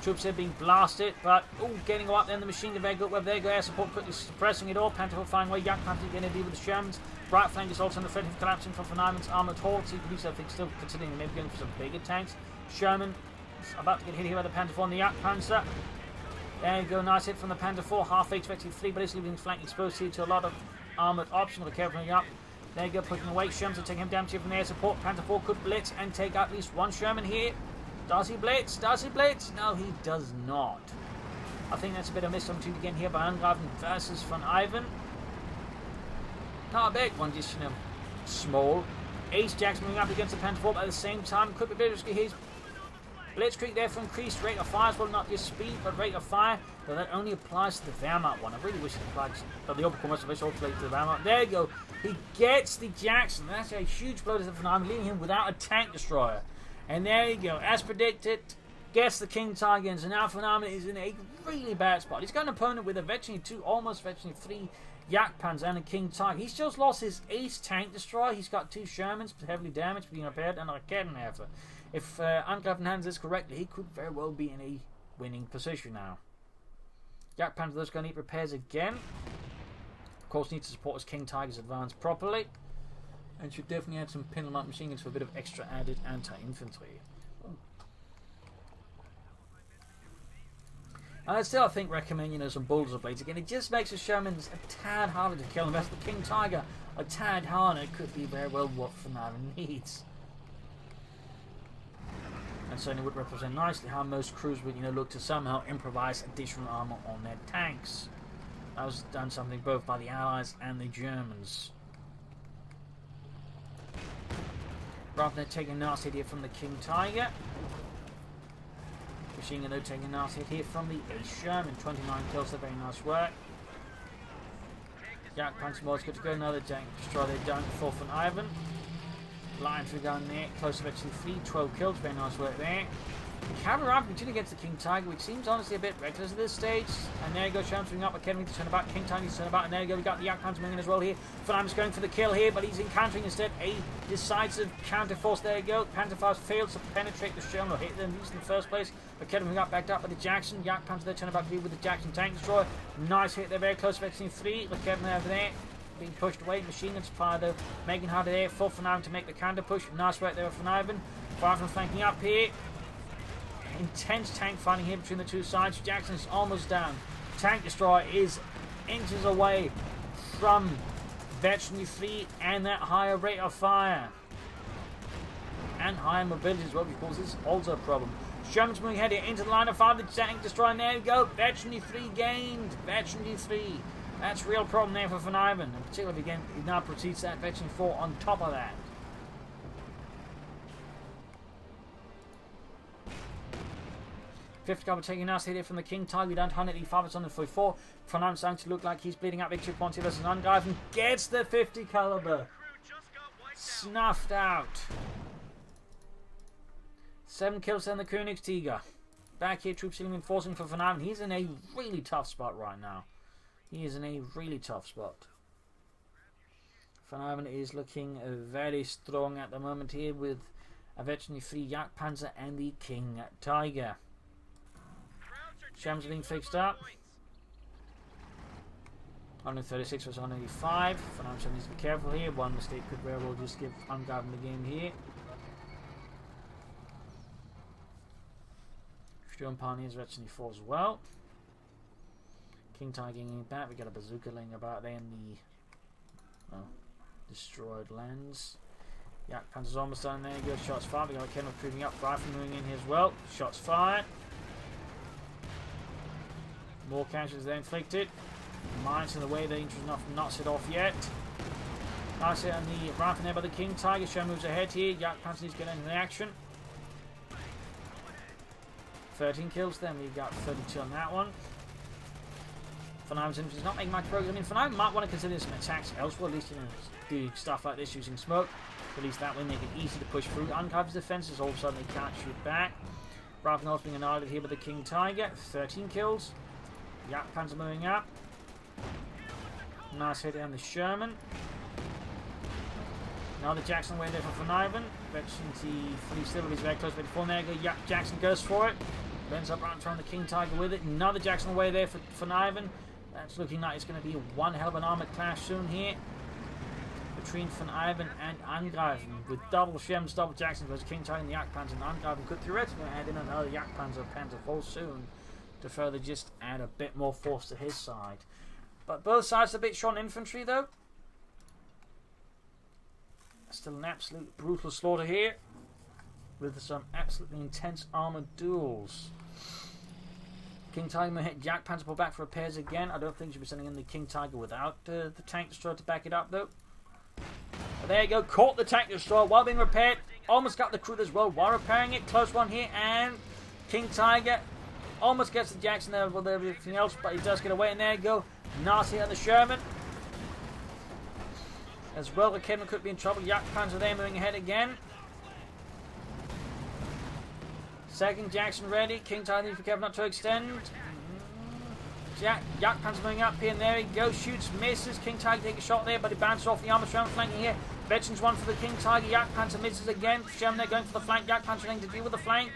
Troops here being blasted, but getting up there in the machine gun. Very good. Well, there you go. Air support quickly suppressing it all. Panther flying away. Yak Panzer getting to deal with the Germans. Right flank is also on the front, collapsing from VonIvan's armoured hordes. He believes, I think, still considering maybe going for some bigger tanks. Sherman about to get hit here by the Panther 4 and the Yak Panzer. There you go, nice hit from the Panther 4. Half expecting 3, but it's leaving his flank exposed here to a lot of armoured options. Be careful up. There you go, pushing away. Sherman to take him down here from the air support. Panther 4 could blitz and take at least one Sherman here. Does he blitz? Does he blitz? No, he does not. I think that's a bit of a missed opportunity again here by Angreifen versus VonIvan. Not a big one, just, small. Ace Jacks moving up against the Panther 4, but at the same time, could be a bit risky. He's Blitzkrieg there for increased rate of fire as well, not just speed, but rate of fire. But that only applies to the Wehrmacht one. I really wish it applied to the Oberkommando, which also applies to the Wehrmacht. There you go. He gets the Jackson. That's a huge blow to the VonIvan, leaving him without a tank destroyer. And there you go. As predicted, gets the King Tiger. And so now VonIvan is in a really bad spot. He's got an opponent with a veteran 2, almost veteran 3 Yak Panzer and a King Tiger. He's just lost his ace tank destroyer. He's got 2 Shermans, heavily damaged, being repaired, and a Kettenwerfer. If Angreifen handles this correctly, he could very well be in a winning position now. Yak Panzer is going to need repairs again. Of course, needs to support his King Tiger's advance properly. And should definitely add some Pinelmont machine guns for a bit of extra added anti-infantry. I still, I think, recommend, some bulldozer blades again. It just makes the Shermans a tad harder to kill. And that's the King Tiger a tad harder. It could be very well what VonIvan needs. And certainly would represent nicely how most crews would, look to somehow improvise additional armor on their tanks. That was done something both by the Allies and the Germans. Rather than taking a nasty hit here from the King Tiger. Machine gun though taking a nasty hit here from the Ace Sherman. 29 kills, very nice work. Yak Panzer was good to go. Another tank destroy there down for VonIvan. Line through down there, close to actually 3, 12 kills, very nice work there. Cavalry continue against the King Tiger, which seems honestly a bit reckless at this stage. And there you go, Sherman swinging up, Academy to turn about, King Tiger to turn about, and there you go, we got the Yak Panzer moving as well here. VonIvan's going for the kill here, but he's encountering instead a decisive counter force. There you go, Panther Fires fails to penetrate the Sherman or hit them, at least in the first place. Academy got backed up by the Jackson, Yak Panzer there turn about to be with the Jackson tank destroyer. Nice hit there, very close to X-3, Academy over there. Being pushed away, machine guns fire though, making harder there for VonIvan to make the counter push. Nice work there with VonIvan. VonIvan flanking up here. Intense tank fighting here between the two sides. Jackson's almost down. Tank destroyer is inches away from Veteran 3 and that higher rate of fire. And higher mobility as well, because this is also a problem. Sherman's moving ahead here into the line of fire. The tank destroyer, and there you go. Veteran 3 gained. Veteran 3. That's a real problem there for VonIvan, and particularly again, he now proceeds that Veteran 4 on top of that. Fifth cover taking a nasty hit from the King Tiger down to 185, it's 144. VonIvan's starting to look like he's bleeding out victory points here versus Angreifen. Gets the 50 caliber. Snuffed out. 7 kills on the Königstiger. Back here, troops reinforcing for VonIvan. He's in a really tough spot right now. He is in a really tough spot. VonIvan is looking very strong at the moment here with a Veteran 3 Yak Panzer and the King Tiger. Shams are being fixed up. 136 versus 185. VonIvan needs to be careful here. One mistake could very well just give Angreifen the game here. Sturm Pioneers Veteran 4 as well. King Tiger getting back. We got a bazooka laying about there in the destroyed lands. Yak Panzer's almost done. There you go. Shots fired. We got a Kennel proving up. Rifle moving in here as well. Shots fired. More casualties there inflicted. Mines in the way, they're interested enough not it off yet. Nice hit on the Rifle there by the King Tiger. Show moves ahead here. Yak Panzer needs to get into the action. 13 kills then. We got 32 on that one. VonIvan's infantry is not making much progress. I mean, VonIvan might want to consider some attacks elsewhere. At least, you know, do stuff like this using smoke. At least that way make it easy to push through. Angreifen's defenses, all of a sudden they can't shoot back. Rifle being annihilated here by the King Tiger. 13 kills. Yak Panzer moving up. Nice hit on the Sherman. Now the Jackson away there for VonIvan. Veteran free still is very close to the there. Jackson goes for it. Ends up right in front of the King Tiger with it. Another Jackson away there for VonIvan. That's looking like it's going to be one hell of an armoured clash soon here between VonIvan and Angreifen. With double Shems, double Jacksons versus King Tiger and the Yak Panzer. And Angreifen could theoretically add in another Yak Panzer full soon to further just add a bit more force to his side. But both sides are a bit short on infantry though. Still an absolute brutal slaughter here with some absolutely intense armoured duels. King Tiger may hit Yak Panzer pull back for repairs again. I don't think she'll be sending in the King Tiger without the tank destroyer to back it up though. But there you go, caught the tank destroyer while being repaired. Almost got the crew as well while repairing it. Close one here, and King Tiger almost gets the Jackson there with everything else, but he does get away. And there you go, nasty on the Sherman. As well, the Kevin could be in trouble. Yak Panzer there moving ahead again. Second Jackson ready. King Tiger needs for Kevin not to extend. Yak Panzer moving up here, and there he goes. Shoots, misses. King Tiger take a shot there, but he bounces off the armor. Sherman flanking here. Veterans one for the King Tiger. Yak Panzer misses again. Sherman there going for the flank. Yak Panzer trying to deal with the flank.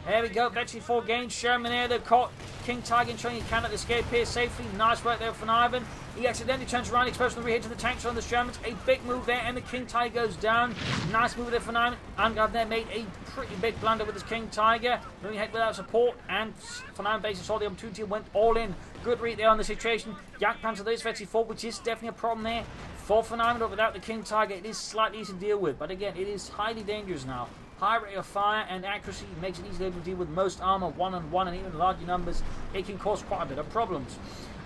There we go. Veteran 4 gains. Sherman there. They've caught King Tiger and showing he cannot escape here safely. Nice work there for VonIvan. He accidentally turns around, exposed the rear to the tanks on the Shermans. A big move there, and the King Tiger goes down. Nice move there for VonIvan. Angreifen there made a pretty big blunder with his King Tiger. Moving ahead without support, and VonIvan basically saw the opportunity and went all in. Good read there on the situation. Yak Panzer there is Veteran 4, which is definitely a problem there for VonIvan, but without the King Tiger, it is slightly easy to deal with. But again, it is highly dangerous now. High rate of fire and accuracy makes it easy to deal with most armor, one-on-one, and even larger numbers. It can cause quite a bit of problems.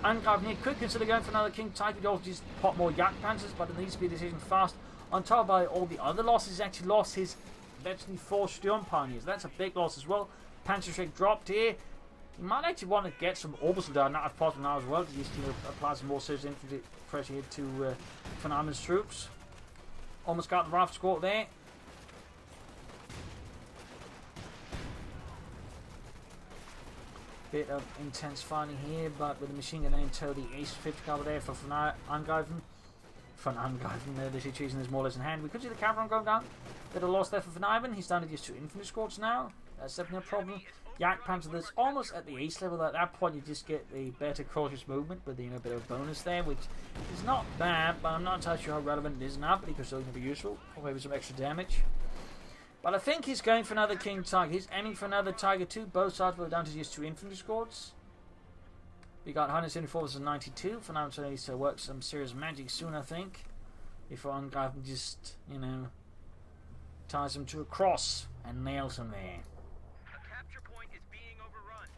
Angreifen could consider going for another King Tiger, or just pop more Yak Panzers, but it needs to be a decision fast. On top of all the other losses, he's actually lost his Veteran 4 Sturm Pioneers. That's a big loss as well. Panzerschreck dropped here. He might actually want to get some Orbital down now if possible now as well, to just apply some more serious infantry pressure here to VonIvan's troops. Almost got the Rifle Squad there. Bit of intense fighting here, but with the machine gun in tow, the Ace 50 caliber there for Angreifen. For Angreifen there, the situation is more or less in hand. We could see the cavalry going down. Bit of loss there for VonIvan. He's down to just 2 infantry squads now. That's definitely a problem. Yak Panzer that's almost at the Ace level. At that point, you just get the better cautious movement with the bit of a bonus there, which is not bad, but I'm not entirely sure how relevant it is now, but it could still be useful, or maybe some extra damage. But I think he's going for another King Tiger. He's aiming for another Tiger 2. Both sides were down to just 2 infantry squads. We got 174 versus 92. For now, so needs to work some serious magic soon, I think. Before Angreifen just, ties him to a cross and nails him there. A capture point is being overrun.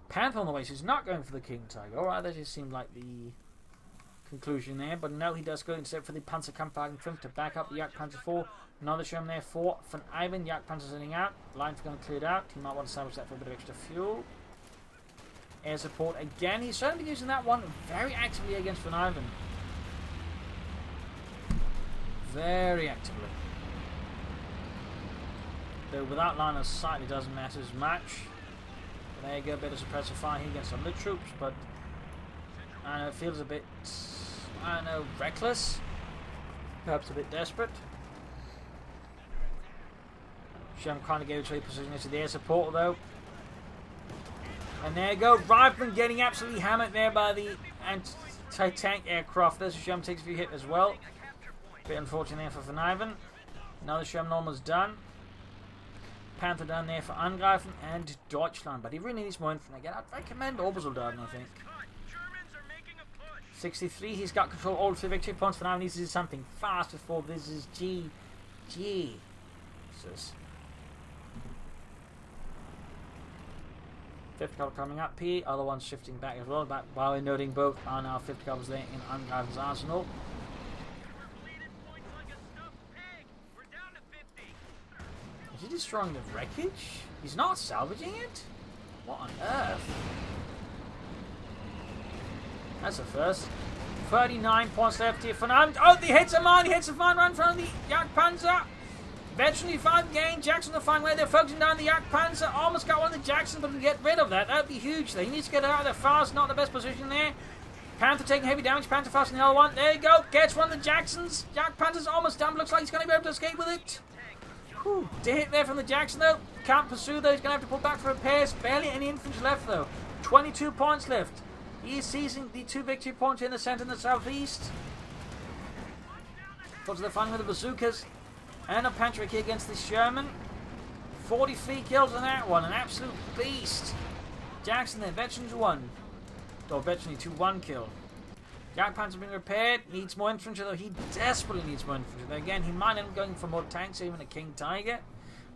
Panther on the way, so he's not going for the King Tiger. Alright, that just seemed like the conclusion there. But no, he does go instead for the Panzerkampfwagen 5 to back up the Yak Panzer 4. Another Sherman there for VonIvan. Yak Panzer sending out. Line's going cleared out. He might want to salvage that for a bit of extra fuel. Air support again. He's certainly using that one very actively against VonIvan. Very actively. Though without line of sight, it doesn't matter as much. But there you go, a bit of suppressive fire here against some of the troops, but I know it feels a bit, reckless. Perhaps a bit desperate. Shem kind of gave it to a position into the air support though. And there you go, Rifleman getting absolutely hammered there by the anti-tank aircraft. There's a Shem takes a few hits as well. Bit unfortunate there for VonIvan. Another Shem almost done. Panther down there for Angreifen and Deutschland. But he really needs more infantry. Again, I'd recommend Obersoldaten, I think. 63, he's got control of all 3 victory points. For now, he needs to do something fast before this is Jesus. Fifth cavalry coming up here. Other ones shifting back as well. But while we're noting both are now fifth cavalry there in Angreifen's arsenal. Is he destroying the wreckage? He's not salvaging it? What on earth? That's a first. 39 points left here for now. Oh, he hits a mine. He hits a fine run from the Jagdpanzer. Veteran found gain. Jackson will find where they're focusing down the Jagdpanzer. Almost got one of the Jacksons, but we get rid of that. That would be huge. He needs to get out of there fast. Not the best position there. Panther taking heavy damage. Panther fast in the other one. There you go. Gets one of the Jacksons. Jagdpanzer's almost done. Looks like he's going to be able to escape with it. Whew. Hit there from the Jackson though. Can't pursue though. He's going to have to pull back for repairs. Barely any infantry left though. 22 points left. He is seizing the 2 victory points in the centre and the southeast. Goes to the fighting with the bazookas. And a Pantrick here against the Sherman. 43 kills on that one. An absolute beast. Jackson there. Veterans 1. Or veterans 2, 1 kill. Jagdpanzer being repaired. Needs more infantry though. He desperately needs more infantry. Though again, he might end up going for more tanks, even a King Tiger.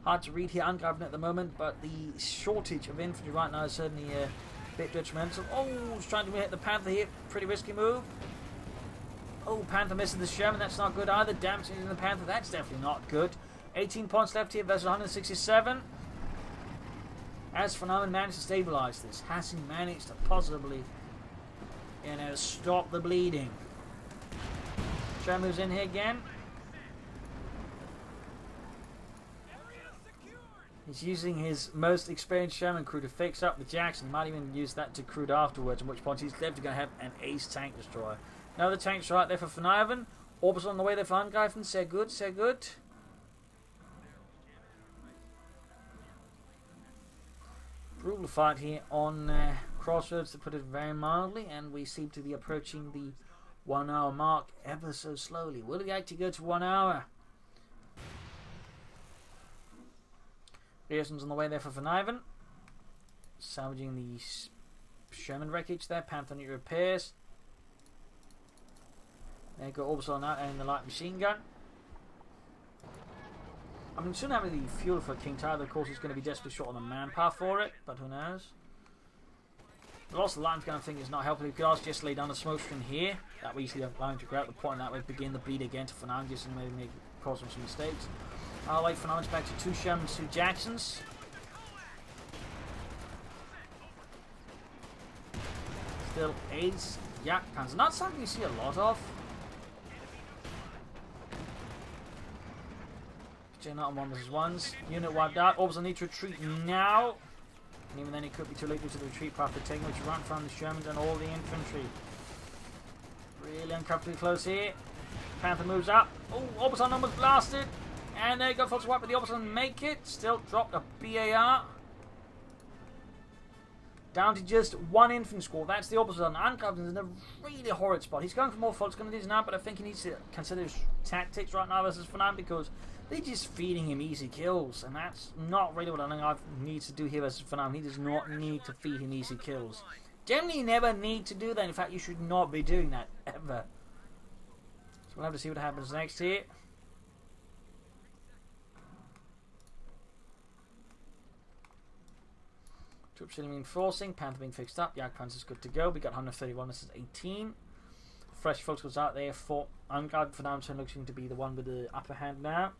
Hard to read here. Angreifen at the moment. But the shortage of infantry right now is certainly a bit detrimental. Oh, he's trying to hit the Panther here. Pretty risky move. Oh, Panther misses the Sherman. That's not good either. Damaging the Panther. That's definitely not good. 18 points left here versus 167. As VonIvan managed to stabilize this, has he managed to possibly, stop the bleeding? Sherman moves in here again. He's using his most experienced Sherman crew to fix up the Jackson. He might even use that to crude afterwards, at which point he's definitely going to have an ace tank destroyer. Another tank right there for VonIvan. Orbis on the way there for Angreifen. Sehr good, sehr good. Brutal fight here on Crossroads, to put it very mildly, and we seem to be approaching the 1 hour mark ever so slowly. Will we actually go to 1 hour? Pearson's on the way there for VonIvan. Salvaging the Sherman wreckage there. Panther unit repairs. There you go, Orbison now and the light machine gun. I mean, soon having the fuel for King Tiger, of course, is going to be desperately short on the manpower for it, but who knows? The loss of the light gun, I think, is not helping. We could also just lay down the smoke screen here. That way, easily allowing to grab the point, and that way begin the bleed again to VonIvan, just and maybe cause some mistakes. I'll wait for VonIvan's back to 2 Shermans, 2 Jacksons. Still 8 Jagdpanzer. Not something you see a lot of. Not on 1 vs 1s. Unit wiped out. Orbs will need to retreat now. And even then, it could be too late due to the retreat path they're taking, which run from the Shermans and all the infantry. Really uncomfortably close here. Panther moves up. Oh, Orbison almost blasted. And there you go, folks. Wipe, but the Orbison make it. Still dropped a BAR. Down to just 1 infantry squad. That's the Orbison. Angreifen's in a really horrid spot. He's going for more folks. Going to do this now, but I think he needs to consider his tactics right now versus VonIvan, because they're just feeding him easy kills, and that's not really what Angreifen needs to do here versus VonIvan. He does not need to feed him easy kills. Generally, you never need to do that. In fact, you should not be doing that, ever. So we'll have to see what happens next here. Troops reinforcing, Panther being fixed up, Jagdpanzer's good to go. We got 131 versus 18. Fresh folks goes out there for Angreifen. VonIvan looking to be the one with the upper hand now.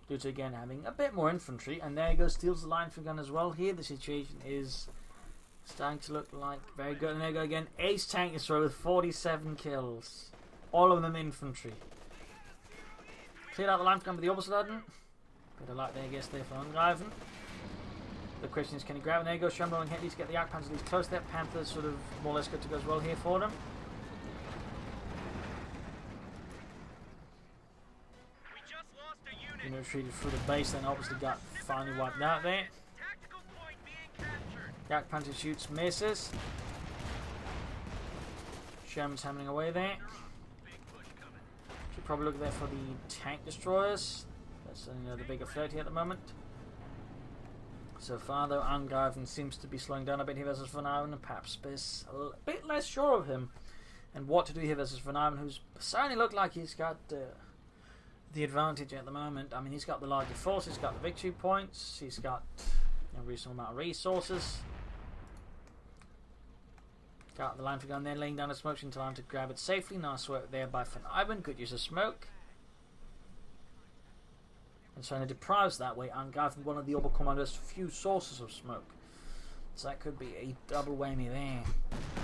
Due to again having a bit more infantry, and there he goes, steals the line for gun as well. Here the situation is starting to look like very good, and there you go again, ace tank destroyer with 47 kills, all of them infantry. Cleared out the line for gun with the Obersoldaten. Bit of luck there, I guess, there for Angreifen. The question is, can he grab it? And there you go, Sherman rolling hit, needs to get the Jagdpanzer these close there. Panther's sort of more or less good to go as well here for them. You know, retreated through the base, then obviously got finally wiped out there. Jagdpanzer shoots, misses. Sherman's hammering away there. Should probably look there for the tank destroyers. That's the bigger threat here at the moment. So far, though, Angreifen seems to be slowing down a bit here versus VonIvan, and perhaps is a bit less sure of him and what to do here versus VonIvan, who's certainly looked like he's got the advantage at the moment. I mean, he's got the larger force, he's got the victory points, he's got A reasonable amount of resources. Got the line for gun there, laying down a smoke in time to grab it safely. Nice work there by VonIvan. Good use of smoke. And trying to deprive that way Angreifen, one of the orbital commander's few sources of smoke. So that could be a double whammy there.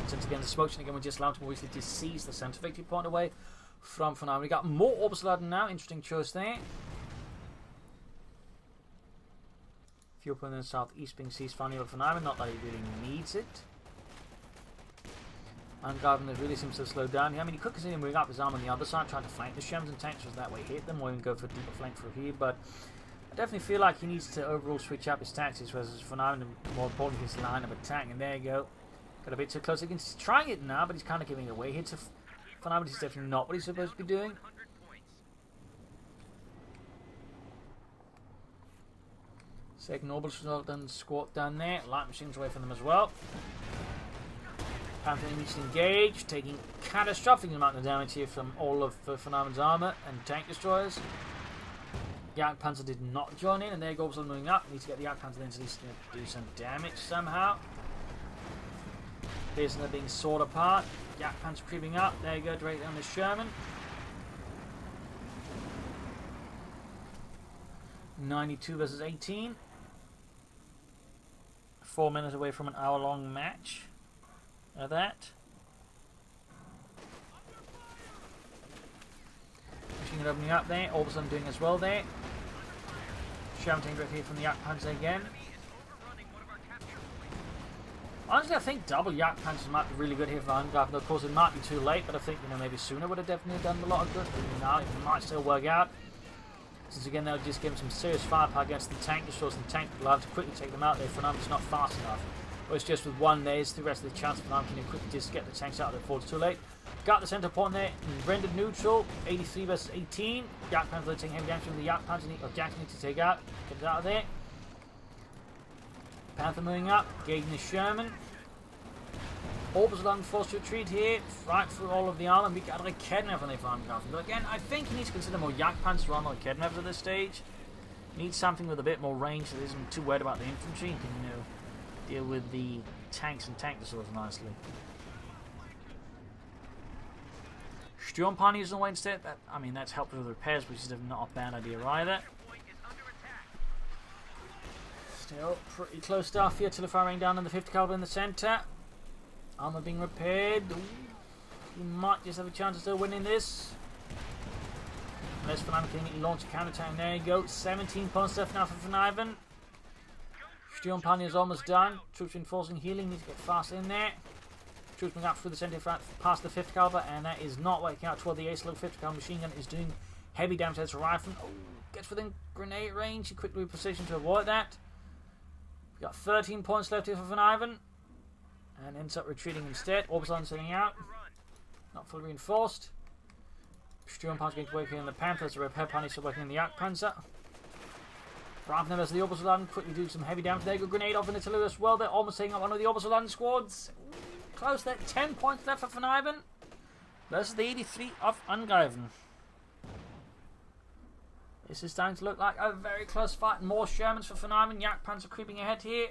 Since again the smoke again will just allow him to easily to seize the center victory point away from VonIvan. We got more orbital laden now. Interesting choice there. Fuel point in the southeast being seized finally by VonIvan. Not that he really needs it. Angreifen really seems to slow down here. I mean, he could continue moving up his arm on the other side, trying to flank the Shermans and tanks, so that way hit them, or even go for a deeper flank through here. But I definitely feel like he needs to overall switch up his tactics, versus VonIvan, and more importantly, his line of attack. And there you go. Got a bit too close. He's trying it now, but he's kind of giving it away here to VonIvan. He's definitely not what he's supposed to be doing. Second orbital done squat down there. Light machines away from them as well. Panther needs to engage, taking catastrophic amount of damage here from all of VonIvan's armor and tank destroyers. The Yak Panzer did not join in, and there goes on moving up. Need to get the Yak Panzer then to at least do some damage somehow. Pearson are being sawed apart. Yak Panzer creeping up. There you go, directly on the Sherman. 92 versus 18. 4 minutes away from an hour-long match. Of that. Machine gun opening up there. All of a sudden doing as well there. Shouting directly from the Yak Panzer again. Honestly, I think double Yak Panzers might be really good here for Angreifen. Of course, it might be too late, but I think maybe sooner would have definitely done a lot of good. But now it might still work out. Since again, they'll just give him some serious firepower against the tank destroyers, and the tank will have to quickly take them out there. VonIvan's not fast enough. Or it's just with one there, it's the rest of the chance for VonIvan can quickly just get the tanks out of before it's too late. Got the center point there, rendered neutral, 83 versus 18. Yak Panzer taking heavy damage from the Yak Panzer, or Jackson needs to take out, get it out of there. Panther moving up, gauging the Sherman. Orbital on forced to retreat here, right through all of the armor. We got a Kednev on there for Angreifen. But again, I think he needs to consider more Yak Panzer on the Kednevs at this stage. Needs something with a bit more range that isn't too worried about the infantry. He can, deal with the tanks and tank destroyers nicely. Sturmpani is on the way instead. That's helped with the repairs, which is not a bad idea either. Still pretty close stuff here. Artillery firing down on the 50 caliber in the centre. Armour being repaired. Ooh, he might just have a chance of still winning this. Unless VonIvan can launch a counter-attack. There you go. 17 points left now for VonIvan. Sturmpani is almost done. Troops reinforcing healing. Need to get fast in there. Troops moving up through the centre past the 50 caliber, and that is not working out toward the ace level 50 caliber machine gun. Is doing heavy damage to its rifle. Oh, gets within grenade range. He quickly repositioned to avoid that. We got 13 points left here for VonIvan, and ends up retreating instead. Orbital sending out. Not fully reinforced. Sturmpani's going to work here on the Panthers. The repair pan is still working on the Yak Panzer. Raven as the Orbital Laden quickly do some heavy damage. There you go, grenade off in artillery as well. They're almost taking out one of the Orbital Laden squads. Close there, 10 points left for VonIvan versus the 83 of Angreifen. This is starting to look like a very close fight. More Shermans for VonIvan. Yak Panzer creeping ahead here.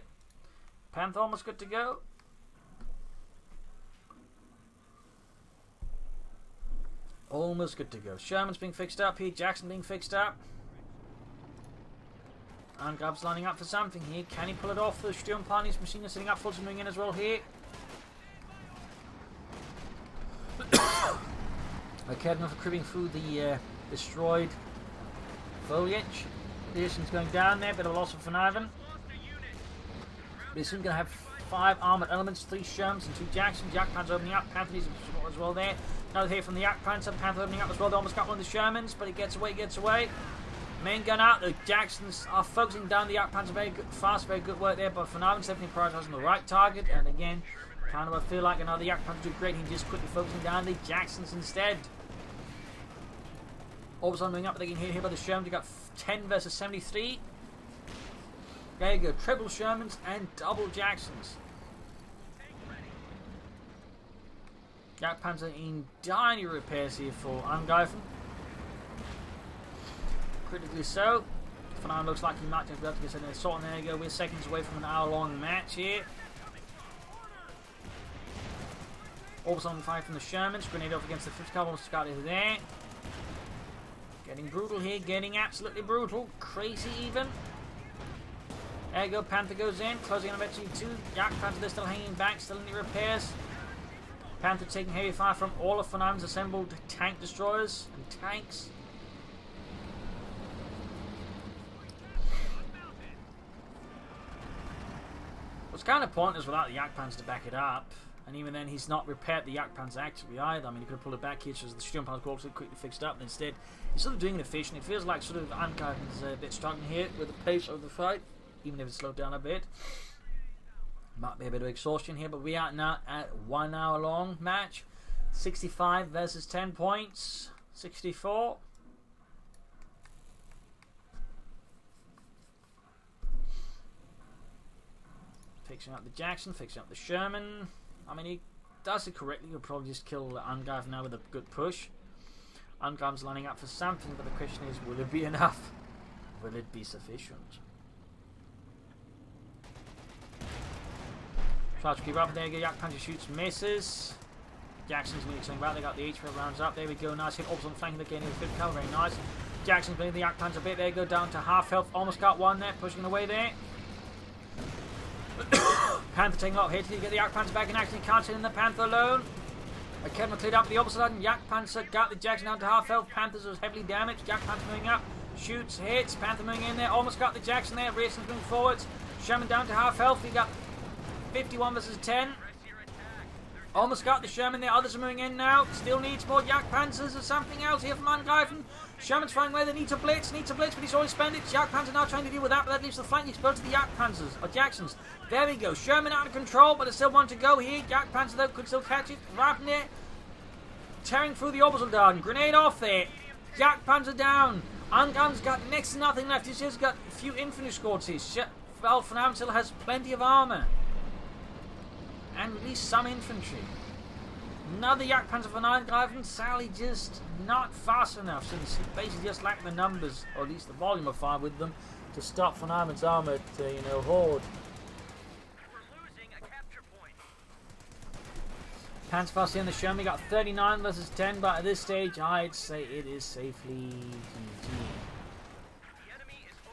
Panther almost good to go. Almost good to go. Sherman's being fixed up here. Jackson being fixed up. Angreifen's lining up for something here. Can he pull it off? The Sturmpani's machine gun sitting up. Fulton moving in as well here. Kednev creeping through the destroyed foliage. Pearson's going down there. Bit of a loss for VonIvan. We're soon going to have 5 armoured elements, 3 Sherms and 2 Jacksons. Yak Panzer opening up. Panther needs as well there. Another hit from the Yak Panzer. Panther opening up as well. They almost got one of the Shermans, but he gets away. Main gun out. The Jacksons are focusing down the Yak Panzer. Very good, fast, very good work there. But VonIvan's definitely prioritising the right target. And again, kind of I feel like another Yak Panzer did great. He just quickly focusing down the Jacksons instead. All of a sudden moving up, but they can hit here by the Shermans. They got 10 versus 73. There you go. Triple Shermans and double Jacksons. Yak Panzer in tiny repairs here for Angreifen. Critically so. now looks like he might just be able to get an assault. And there you go. We're seconds away from an hour-long match here. Also on fire from the Shermans. Grenade off against the 5th Cavalry Scout is there. Getting brutal here. Getting absolutely brutal. Crazy even. There you go. Panther goes in. Closing on eventually 2. Yak Panther, they're still hanging back. Still in the repairs. Panther taking heavy fire from all of VonIvan's assembled tank destroyers and tanks. What's kind of pointless without the Yak Panzer to back it up. And even then, he's not repaired the Yak Panzer actually either. I mean, he could have pulled it back here so the Sturm Panzer also quickly fixed up. But instead, he's sort of doing it efficient. It feels like sort of Angreifen's a bit struggling here with the pace of the fight, even if it's slowed down a bit. Might be a bit of exhaustion here, but we are now at 1 hour long match. 65 versus 10 points. 64. Fixing up the Jackson, fixing up the Sherman. I mean, he does it correctly. He'll probably just kill Angreifen now with a good push. Angreifen's lining up for something, but the question is, will it be enough? Will it be sufficient? Tries to keep up. There you go. Yak Panzer shoots, misses. Jackson's going to something about. They got the HP rounds up. There we go. Nice hit. Also on the flank of the game. 5th Cavalry. Very nice. Jackson's playing the Yak Panzer a bit. There you go. Down to half health. Almost got one there. Pushing away there. Panther taking a lot of hits. He get the Yak Panzer back in action. He can't sit in the Panther alone. Kevin cleared up the opposite side. Yak Panzer got the Jackson down to half health. Panthers was heavily damaged. Yak Panzer moving up. Shoots, hits. Panther moving in there. Almost got the Jackson there. Racing's moving forwards. Sherman down to half health. He got 51 versus 10. Almost got the Sherman there. Others are moving in now. Still needs more Yak Panzers or something else here from Angreifen. Sherman's trying where they need to blitz, but he's already spent it. Yak Panzer now trying to deal with that, but that leaves the flank exposed to the Yak Panzers, or Jacksons. There we go. Sherman out of control, but there's still one to go here. Yak Panzer, though, could still catch it. Wrapping it. Tearing through the orbital garden. Grenade off there. Yak Panzer down. Angreifen's got next to nothing left. He's just got a few infantry squads here. VonIvan still has plenty of armor. And at least some infantry. Another Yak Panzer for Angreifen. Sadly, just not fast enough. So they basically just lack the numbers, or at least the volume of fire with them, to stop VonIvan's armored, horde. We're losing a capture point. Panzerfaust in the Sherman. We got 39 versus 10, but at this stage, I'd say it is safely GG.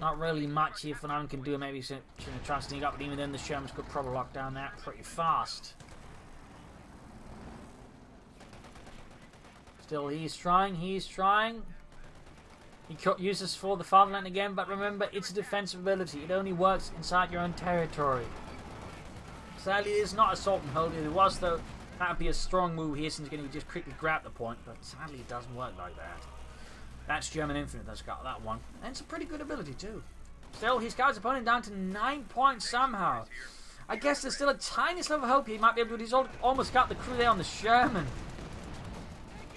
Not really much here VonIvan can do. Maybe try to sneak up, but even then the Shermans could probably lock down that pretty fast. Still, he's trying. He uses for the fatherland again, but remember, it's a defensive ability. It only works inside your own territory. Sadly, it is not assault and hold. If it was, though, that would be a strong move here, since he's going to just quickly grab the point, but sadly, it doesn't work like that. That's German Infinite that's got that one. And it's a pretty good ability, too. Still, he's got his opponent down to 9 points somehow. I guess there's still a tiny sliver of hope he might be able to do it. He's almost got the crew there on the Sherman.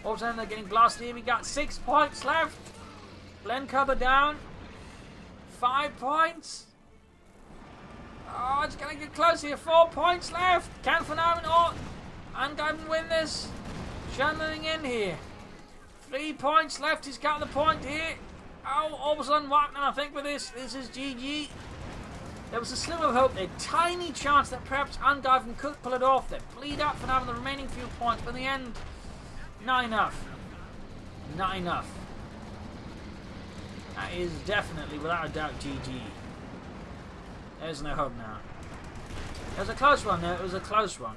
All of a sudden, they're getting blasted here. We got 6 points left. Glen cover down. 5 points. Oh, it's going to get close here. 4 points left. Can VonIvan or Angreifen win this? Sherman moving in here. 3 points left. He's got the point here. Oh, all of a sudden, Wagner, I think with this is GG. There was a sliver of hope there. Tiny chance that perhaps Angreifen could pull it off. They bleed up for having the remaining few points, but in the end, not enough. Not enough. That is definitely, without a doubt, GG. There's no hope now. It was a close one there. It was a close one.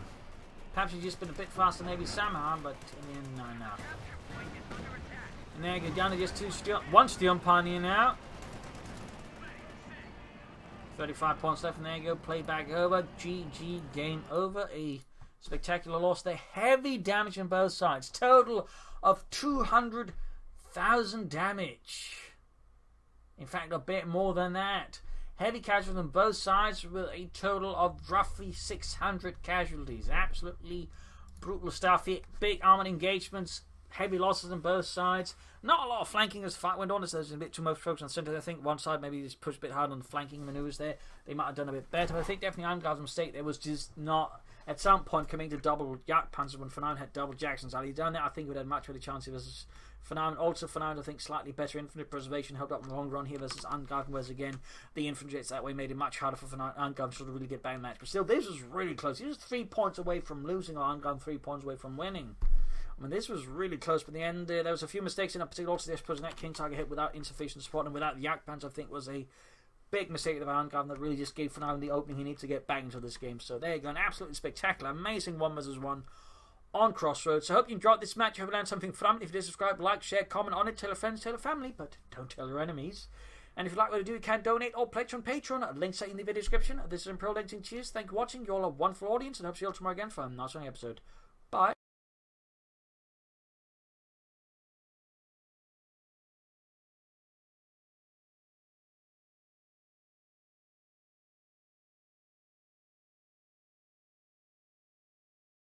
Perhaps he's just been a bit faster maybe somehow, but in the end, not enough. And there you go, down to just one Sturm Pioneer now. 35 points left, and there you go, play back over. GG, game over. A spectacular loss there. Heavy damage on both sides. Total of 200,000 damage. In fact, a bit more than that. Heavy casualties on both sides with a total of roughly 600 casualties. Absolutely brutal stuff here. Big armored engagements. Heavy losses on both sides. Not a lot of flanking as the fight went on. There's a bit too much focus on center. I think one side maybe just pushed a bit hard on the flanking maneuvers there. They might have done a bit better. But I think definitely Angreifen's mistake there was just not at some point coming to double Yak Panzer when VonIvan had double Jacksons. Had he done that, I think we'd had much better chance versus VonIvan. Also, VonIvan, I think, slightly better infantry preservation helped up in the long run here versus Angreifen, whereas again, the infantry that way made it much harder for Angreifen to really get back in the match. But still, this was really close. He was 3 points away from losing, or Angreifen 3 points away from winning. I mean, this was really close, but in the end, there was a few mistakes in that particular. Also, this pushing that King Tiger hit without insufficient support and without the Yak Panzer, I think, was a big mistake of Angreifen that really just gave VonIvan the opening he needs to get back into this game. So there you go, an absolutely spectacular, amazing 1 versus 1 on Crossroads. So I hope you enjoyed this match. I hope you learned something from it. If you did, subscribe, like, share, comment on it, tell your friends, tell your family, but don't tell your enemies. And if you'd like what to do, you can donate or pledge on Patreon. Links are in the video description. This is Imperial Linking. Cheers. Thank you for watching. You all are a wonderful audience, and hope to see you all tomorrow again for a nice episode